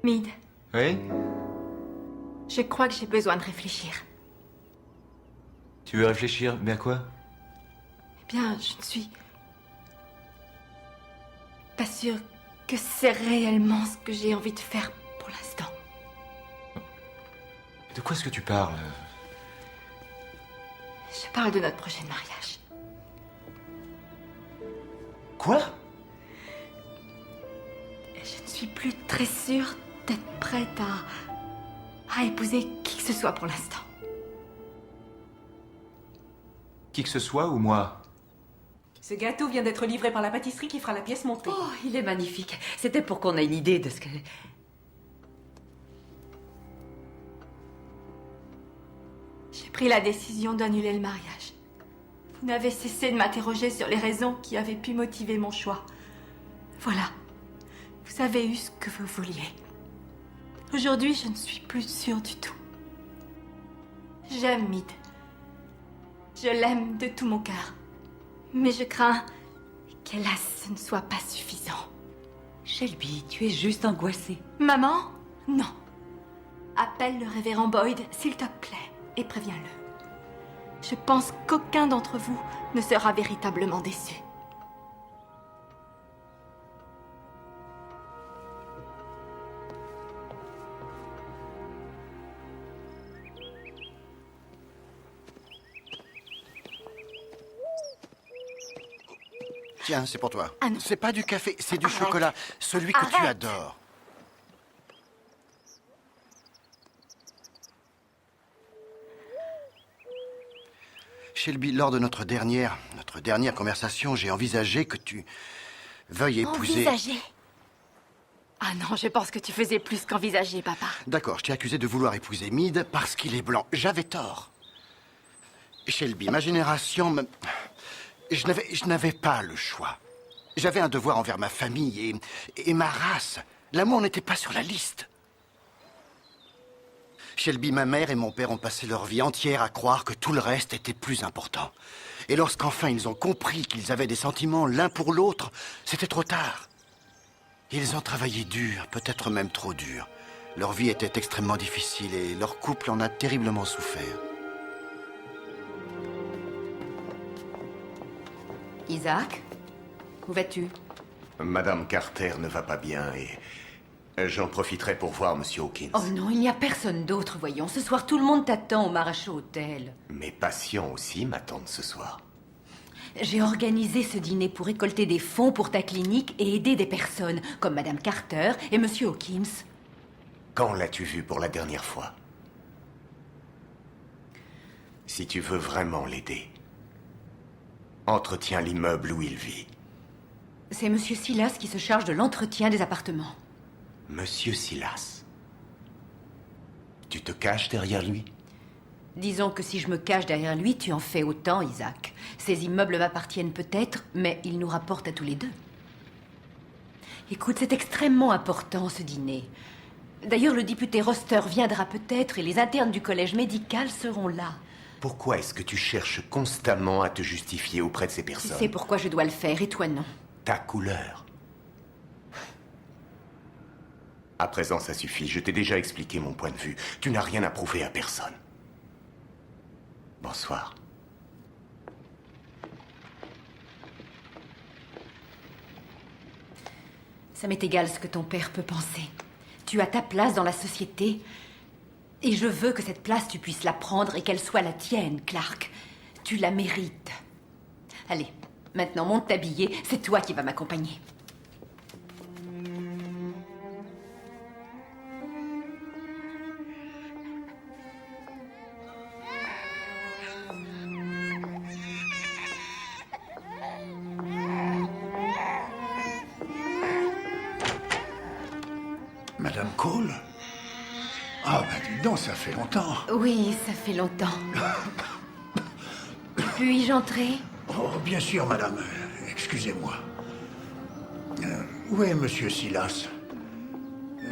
Mead, Oui? je crois que j'ai besoin de réfléchir. Tu veux réfléchir, mais à quoi? Eh bien, je ne suis pas sûre que c'est réellement ce que j'ai envie de faire pour l'instant. De quoi est-ce que tu parles? Je parle de notre prochain mariage. Quoi? Je ne suis plus très sûre d'être prête à épouser qui que ce soit pour l'instant. Qui que ce soit ou moi? Ce gâteau vient d'être livré par la pâtisserie qui fera la pièce montée. Oh, il est magnifique. C'était pour qu'on ait une idée de ce que... J'ai pris la décision d'annuler le mariage. Vous n'avez cessé de m'interroger sur les raisons qui avaient pu motiver mon choix. Voilà. Vous avez eu ce que vous vouliez. Aujourd'hui, je ne suis plus sûre du tout. J'aime Mead. Je l'aime de tout mon cœur. Mais je crains qu'hélas, ce ne soit pas suffisant. Shelby, tu es juste angoissée. Maman? Non. Appelle le révérend Boyd, s'il te plaît, et préviens-le. Je pense qu'aucun d'entre vous ne sera véritablement déçu. Tiens, c'est pour toi. Ah non. C'est pas du café, c'est du Arrête. chocolat. Celui que tu Arrête. adores. Shelby, lors de notre dernière conversation, j'ai envisagé que tu veuilles épouser... Envisager? Ah non, je pense que tu faisais plus qu'envisager, papa. D'accord, je t'ai accusé de vouloir épouser Mead parce qu'il est blanc. J'avais tort. Shelby, ma génération Je n'avais pas le choix. J'avais un devoir envers ma famille et ma race. L'amour n'était pas sur la liste. Shelby, ma mère et mon père ont passé leur vie entière à croire que tout le reste était plus important. Et lorsqu'enfin ils ont compris qu'ils avaient des sentiments l'un pour l'autre, c'était trop tard. Ils ont travaillé dur, peut-être même trop dur. Leur vie était extrêmement difficile et leur couple en a terriblement souffert. Isaac, où vas-tu? Madame Carter ne va pas bien et j'en profiterai pour voir Monsieur Hawkins. Oh non, il n'y a personne d'autre, voyons. Ce soir, tout le monde t'attend au Maraschot Hotel. Mes patients aussi m'attendent ce soir. J'ai organisé ce dîner pour récolter des fonds pour ta clinique et aider des personnes, comme Madame Carter et Monsieur Hawkins. Quand l'as-tu vu pour la dernière fois? Si tu veux vraiment l'aider, entretiens l'immeuble où il vit. C'est Monsieur Silas qui se charge de l'entretien des appartements. Monsieur Silas. Tu te caches derrière lui? Disons que si je me cache derrière lui, tu en fais autant, Isaac. Ces immeubles m'appartiennent peut-être, mais ils nous rapportent à tous les deux. Écoute, c'est extrêmement important, ce dîner. D'ailleurs, le député Roster viendra peut-être et les internes du collège médical seront là. Pourquoi est-ce que tu cherches constamment à te justifier auprès de ces Tu personnes? sais pourquoi je dois le faire, et toi non. Ta couleur. À présent, ça suffit. Je t'ai déjà expliqué mon point de vue. Tu n'as rien à prouver à personne. Bonsoir. Ça m'est égal ce que ton père peut penser. Tu as ta place dans la société. Et je veux que cette place, tu puisses la prendre et qu'elle soit la tienne, Clark. Tu la mérites. Allez, maintenant monte t'habiller. C'est toi qui vas m'accompagner. Madame Cole? Ah, bah dis donc, ça fait longtemps. Oui, ça fait longtemps. Puis-je entrer? Oh, bien sûr, madame. Excusez-moi. Où est monsieur Silas?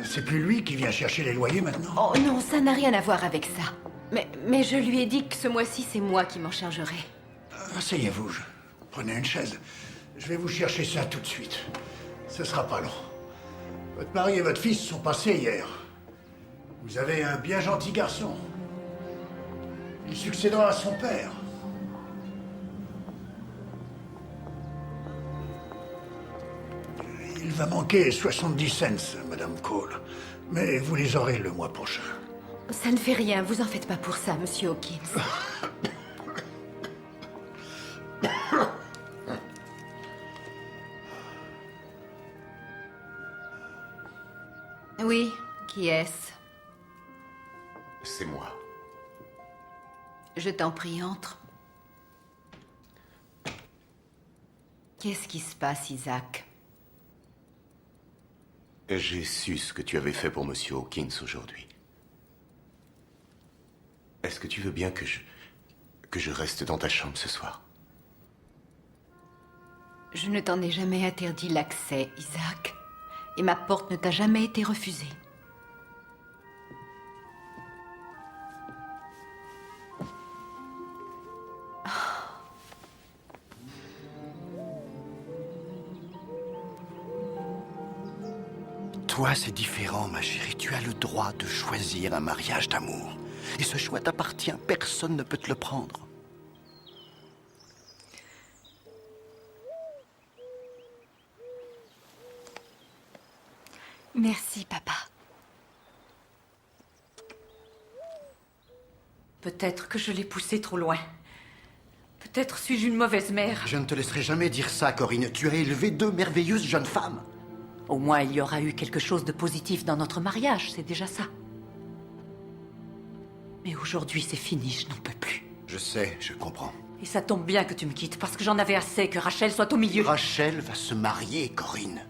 C'est plus lui qui vient chercher les loyers maintenant? Oh non, ça n'a rien à voir avec ça. Mais je lui ai dit que ce mois-ci, c'est moi qui m'en chargerai. Asseyez-vous. Prenez une chaise. Je vais vous chercher ça tout de suite. Ce sera pas long. Votre mari et votre fils sont passés hier. Vous avez un bien gentil garçon. Il succédera à son père. Il va manquer 70 cents, Madame Cole. Mais vous les aurez le mois prochain. Ça ne fait rien, vous en faites pas pour ça, Monsieur Hawkins. Oui, qui est-ce? C'est moi. Je t'en prie, entre. Qu'est-ce qui se passe, Isaac? J'ai su ce que tu avais fait pour Monsieur Hawkins aujourd'hui. Est-ce que tu veux bien que je reste dans ta chambre ce soir? Je ne t'en ai jamais interdit l'accès, Isaac. Et ma porte ne t'a jamais été refusée. Toi, c'est différent, ma chérie. Tu as le droit de choisir un mariage d'amour. Et ce choix t'appartient. Personne ne peut te le prendre. Merci, papa. Peut-être que je l'ai poussé trop loin. Peut-être suis-je une mauvaise mère. Je ne te laisserai jamais dire ça, Corinne. Tu as élevé deux merveilleuses jeunes femmes. Au moins, il y aura eu quelque chose de positif dans notre mariage, c'est déjà ça. Mais aujourd'hui, c'est fini, je n'en peux plus. Je sais, je comprends. Et ça tombe bien que tu me quittes, parce que j'en avais assez que Rachel soit au milieu. Rachel va se marier, Corinne.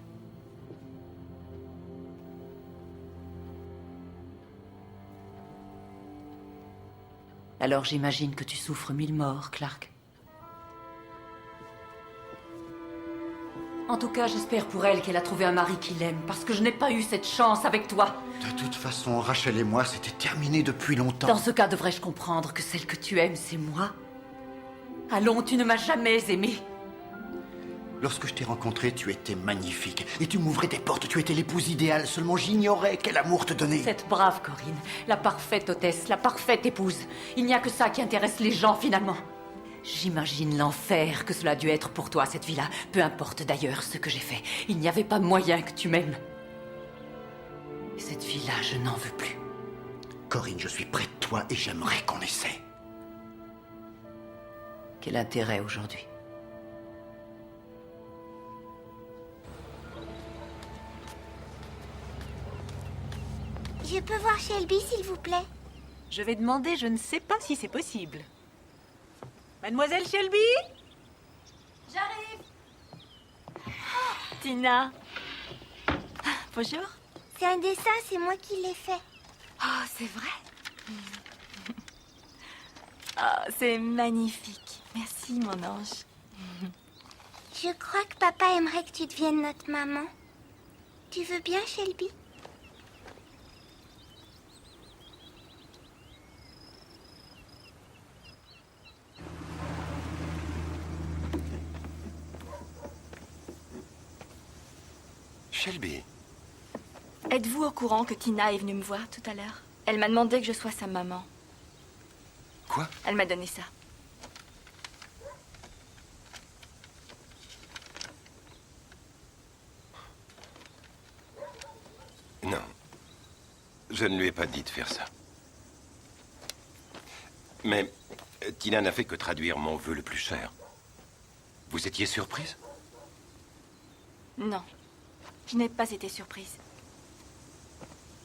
Alors j'imagine que tu souffres 1000 morts, Clark. En tout cas, j'espère pour elle qu'elle a trouvé un mari qui l'aime, parce que je n'ai pas eu cette chance avec toi. De toute façon, Rachel et moi, c'était terminé depuis longtemps. Dans ce cas, devrais-je comprendre que celle que tu aimes, c'est moi? Allons, tu ne m'as jamais aimé. Lorsque je t'ai rencontré, tu étais magnifique. Et tu m'ouvrais des portes, tu étais l'épouse idéale. Seulement j'ignorais quel amour te donner. Cette brave Corinne, la parfaite hôtesse, la parfaite épouse. Il n'y a que ça qui intéresse les gens, finalement. J'imagine l'enfer que cela a dû être pour toi, cette vie-là. Peu importe d'ailleurs ce que j'ai fait. Il n'y avait pas moyen que tu m'aimes. Cette vie-là, je n'en veux plus. Corinne, je suis près de toi et j'aimerais qu'on essaie. Quel intérêt aujourd'hui? Je peux voir Shelby, s'il vous plaît? Je vais demander, je ne sais pas si c'est possible. Mademoiselle Shelby? J'arrive. Tina. Bonjour. C'est un dessin, c'est moi qui l'ai fait. Oh, c'est vrai? Oh, c'est magnifique. Merci, mon ange. Je crois que papa aimerait que tu deviennes notre maman. Tu veux bien, Shelby? Shelby. Êtes-vous au courant que Tina est venue me voir tout à l'heure? Elle m'a demandé que je sois sa maman. Quoi? Elle m'a donné ça. Non. Je ne lui ai pas dit de faire ça. Mais Tina n'a fait que traduire mon vœu le plus cher. Vous étiez surprise? Non. Je n'ai pas été surprise.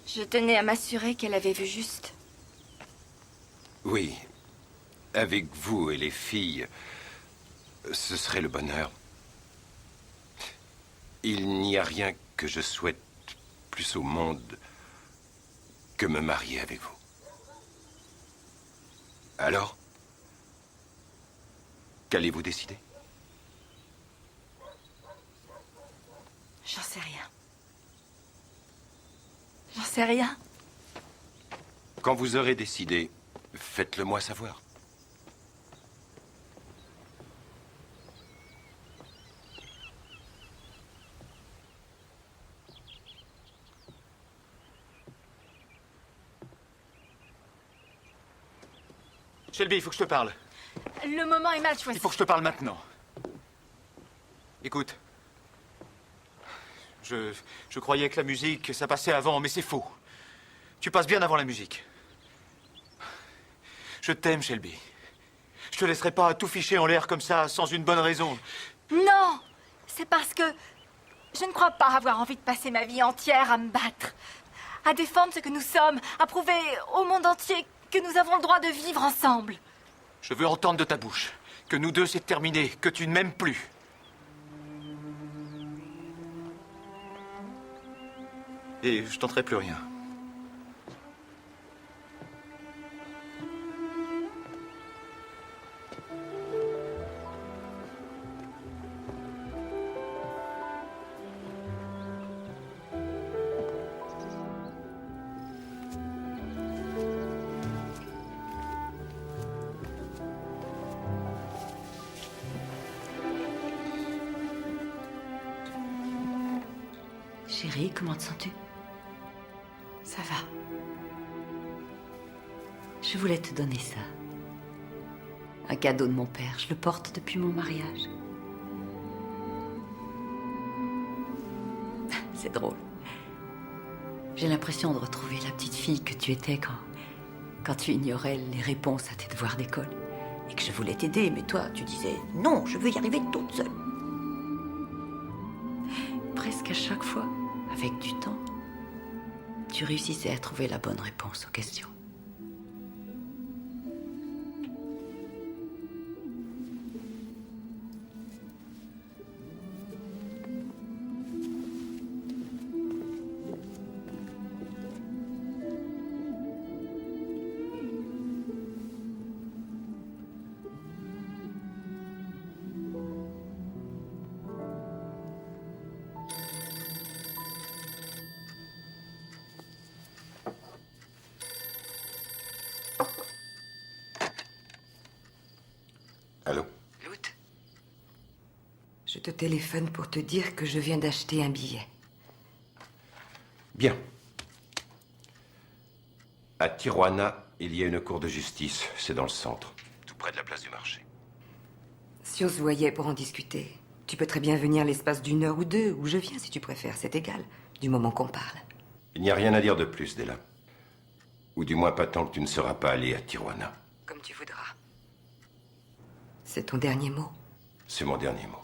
Je tenais à m'assurer qu'elle avait vu juste. Oui. Avec vous et les filles, ce serait le bonheur. Il n'y a rien que je souhaite plus au monde que me marier avec vous. Alors, qu'allez-vous décider? J'en sais rien. J'en sais rien. Quand vous aurez décidé, faites-le moi savoir. Shelby, il faut que je te parle. Le moment est mal choisi. Il faut que je te parle maintenant. Écoute. Je croyais que la musique, ça passait avant, mais c'est faux. Tu passes bien avant la musique. Je t'aime, Shelby. Je te laisserai pas tout ficher en l'air comme ça, sans une bonne raison. Non! C'est parce que je ne crois pas avoir envie de passer ma vie entière à me battre, à défendre ce que nous sommes, à prouver au monde entier que nous avons le droit de vivre ensemble. Je veux entendre de ta bouche que nous deux, c'est terminé, que tu ne m'aimes plus. Et je tenterai plus rien. Chérie, comment te sens-tu? Ça va. Je voulais te donner ça. Un cadeau de mon père. Je le porte depuis mon mariage. C'est drôle. J'ai l'impression de retrouver la petite fille que tu étais quand tu ignorais les réponses à tes devoirs d'école. Et que je voulais t'aider, mais toi, tu disais « Non, je veux y arriver toute seule ». Presque à chaque fois, avec du temps, tu réussissais à trouver la bonne réponse aux questions. Je te téléphone pour te dire que je viens d'acheter un billet. Bien. À Tijuana, il y a une cour de justice. C'est dans le centre, tout près de la place du marché. Si on se voyait pour en discuter, tu peux très bien venir l'espace d'une heure ou deux, ou je viens si tu préfères, c'est égal, du moment qu'on parle. Il n'y a rien à dire de plus, Della. Ou du moins pas tant que tu ne seras pas allé à Tijuana. Comme tu voudras. C'est ton dernier mot. C'est mon dernier mot.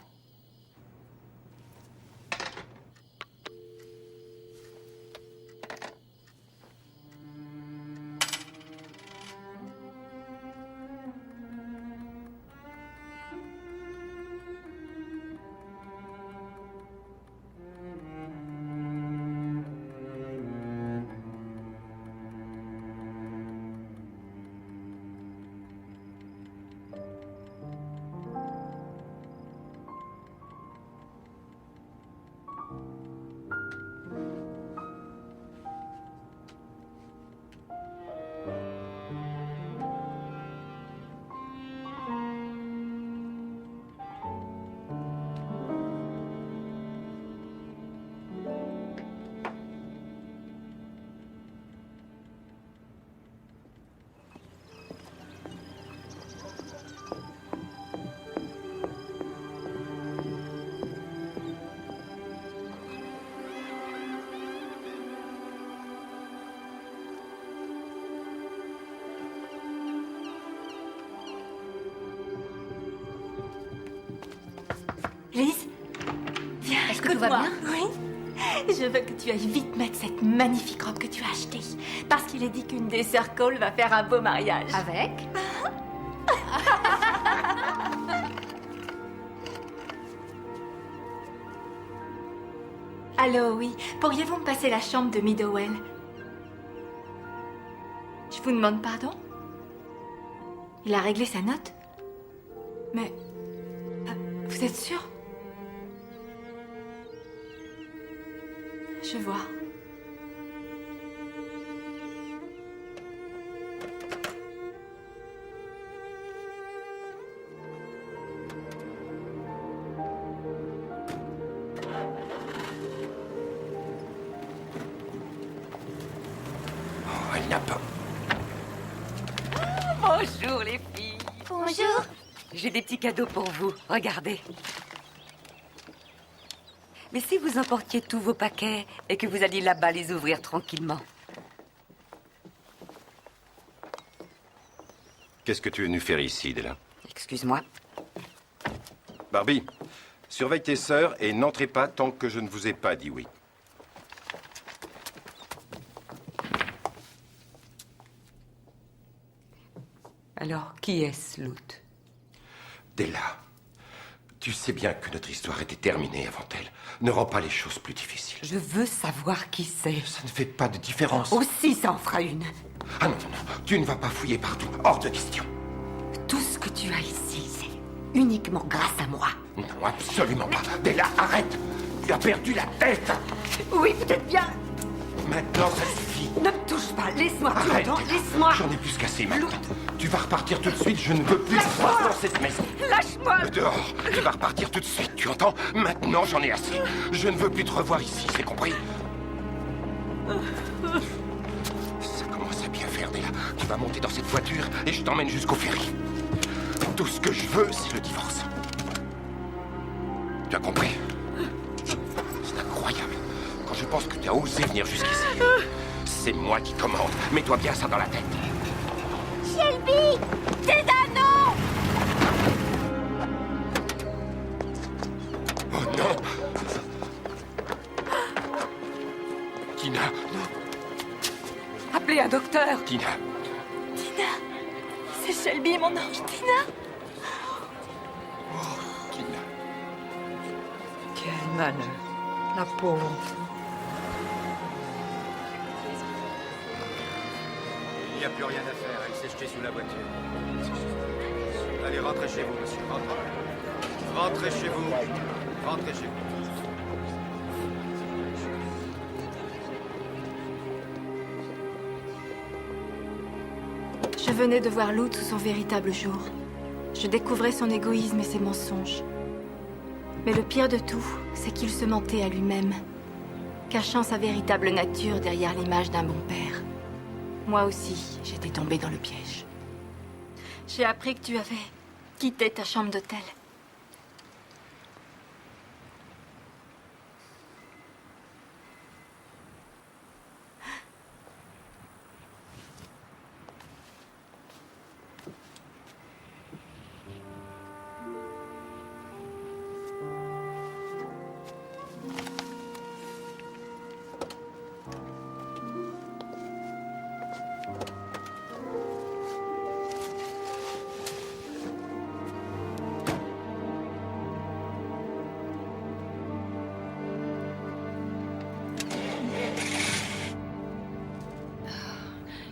Lise, viens, Est-ce que tout va bien? Oui. Je veux que tu ailles vite mettre cette magnifique robe que tu as achetée. Parce qu'il est dit qu'une des sœurs Cole va faire un beau mariage. Avec? Allô, oui. Pourriez-vous me passer la chambre de Meadowell? Je vous demande pardon? Il a réglé sa note? Mais... vous êtes sûr? Je vois. Oh, elle n'a pas... Bonjour les filles. Bonjour. J'ai des petits cadeaux pour vous. Regardez. Mais si vous emportiez tous vos paquets et que vous alliez là-bas les ouvrir tranquillement. Qu'est-ce que tu es venu faire ici, Della? Excuse-moi. Barbie, surveille tes sœurs et n'entrez pas tant que je ne vous ai pas dit oui. Alors, qui est-ce, l'autre? Della, tu sais bien que notre histoire était terminée avant elle. Ne rends pas les choses plus difficiles. Je veux savoir qui c'est. Ça ne fait pas de différence. Aussi, ça en fera une. Ah non, non, non, tu ne vas pas fouiller partout. Hors de question. Tout ce que tu as ici, c'est uniquement grâce à moi. Non, absolument pas. Della, arrête. Tu as perdu la tête. Oui, peut-être bien. Maintenant, ça suffit. Ne me touche pas. Laisse-moi, tu Arrête. entends? Laisse-moi. J'en ai plus qu'assez maintenant. Tu vas repartir tout de suite. Je ne veux plus te voir dans cette maison. Lâche-moi. Dehors. Tu vas repartir tout de suite. Tu entends? Maintenant, j'en ai assez. Je ne veux plus te revoir ici. C'est compris? Ça commence à bien faire, Della. Tu vas monter dans cette voiture et je t'emmène jusqu'au ferry. Tout ce que je veux, c'est le divorce. Tu as compris? C'est incroyable. Quand je pense que tu as osé venir jusqu'ici, c'est moi qui commande. Mets-toi bien ça dans la tête. Shelby, tes anneaux! Oh non! Tina, Appelez un docteur. Tina. Tina, c'est Shelby, mon ange, Tina. Tina. Quel malheur. La pauvre. Il n'y a plus rien à faire, elle s'est jetée sous la voiture. Allez, rentrez chez vous, monsieur, rentrez. Rentrez chez vous. Rentrez chez vous. Je venais de voir Lou sous son véritable jour. Je découvrais son égoïsme et ses mensonges. Mais le pire de tout, c'est qu'il se mentait à lui-même, cachant sa véritable nature derrière l'image d'un bon père. Moi aussi, j'étais tombée dans le piège. J'ai appris que tu avais quitté ta chambre d'hôtel.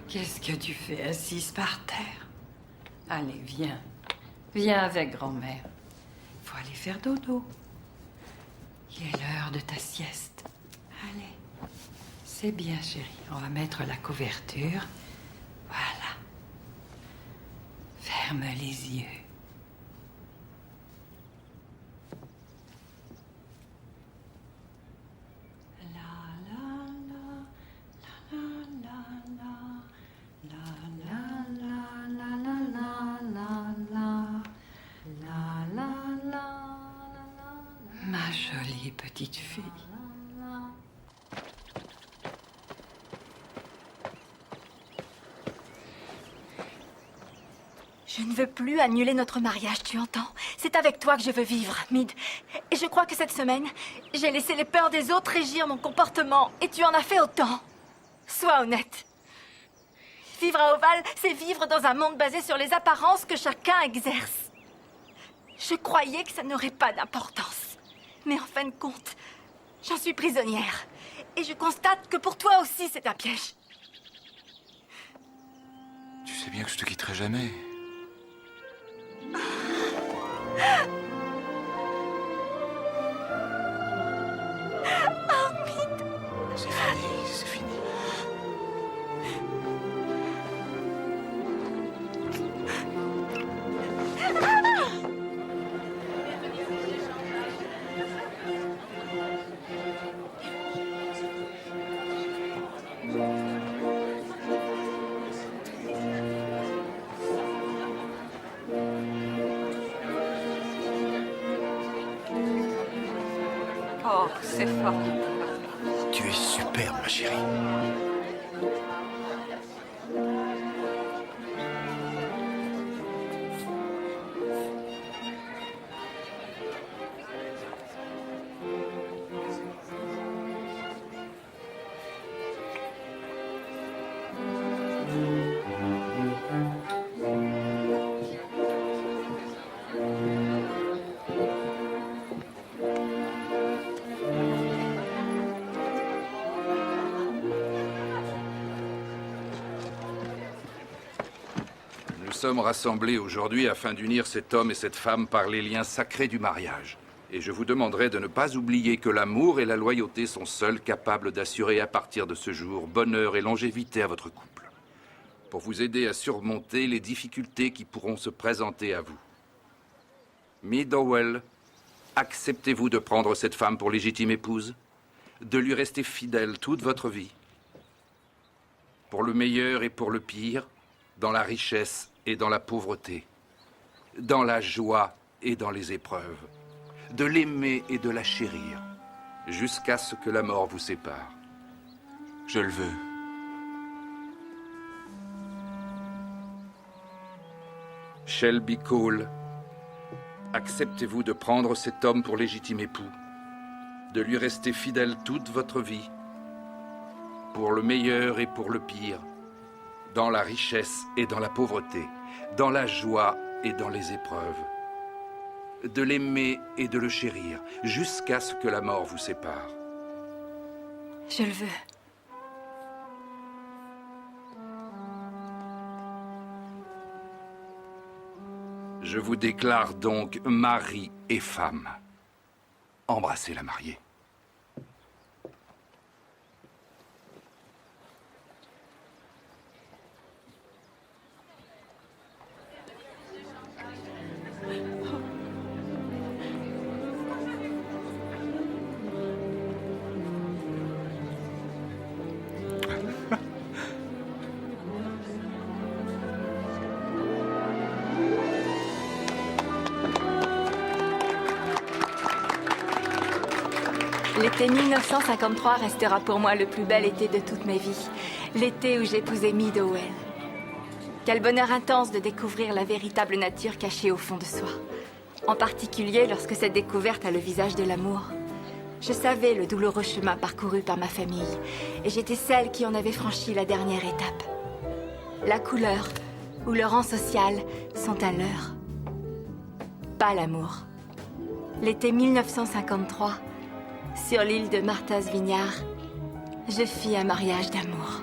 Qu'est-ce que tu fais assise par terre? Allez, viens. Viens avec grand-mère. Faut aller faire dodo. Il est l'heure de ta sieste. Allez. C'est bien, chérie. On va mettre la couverture. Voilà. Ferme les yeux. Ma jolie petite fille. Je ne veux plus annuler notre mariage, tu entends? C'est avec toi que je veux vivre, Mid. Et je crois que cette semaine, j'ai laissé les peurs des autres régir mon comportement, et tu en as fait autant. Sois honnête. Vivre à Oval, c'est vivre dans un monde basé sur les apparences que chacun exerce. Je croyais que ça n'aurait pas d'importance. Mais en fin de compte, j'en suis prisonnière. Et je constate que pour toi aussi, c'est un piège. Tu sais bien que je te quitterai jamais. Oh, Mid. C'est fini, c'est fini. Oh, c'est fort. Tu es superbe, ma chérie. Nous sommes rassemblés aujourd'hui afin d'unir cet homme et cette femme par les liens sacrés du mariage. Et je vous demanderai de ne pas oublier que l'amour et la loyauté sont seuls capables d'assurer à partir de ce jour bonheur et longévité à votre couple, pour vous aider à surmonter les difficultés qui pourront se présenter à vous. Mid Owell, acceptez-vous de prendre cette femme pour légitime épouse, de lui rester fidèle toute votre vie, pour le meilleur et pour le pire, dans la richesse et dans la pauvreté, dans la joie et dans les épreuves, de l'aimer et de la chérir, jusqu'à ce que la mort vous sépare. Je le veux. Shelby Cole, acceptez-vous de prendre cet homme pour légitime époux, de lui rester fidèle toute votre vie, pour le meilleur et pour le pire, dans la richesse et dans la pauvreté, dans la joie et dans les épreuves, de l'aimer et de le chérir, jusqu'à ce que la mort vous sépare. Je le veux. Je vous déclare donc mari et femme. Embrassez la mariée. L'été 1953 restera pour moi le plus bel été de toute ma vie. L'été où j'épousai Mead Howell. Quel bonheur intense de découvrir la véritable nature cachée au fond de soi. En particulier lorsque cette découverte a le visage de l'amour. Je savais le douloureux chemin parcouru par ma famille, et j'étais celle qui en avait franchi la dernière étape. La couleur ou le rang social sont un leurre. Pas l'amour. L'été 1953, sur l'île de Martha's Vineyard, je fis un mariage d'amour.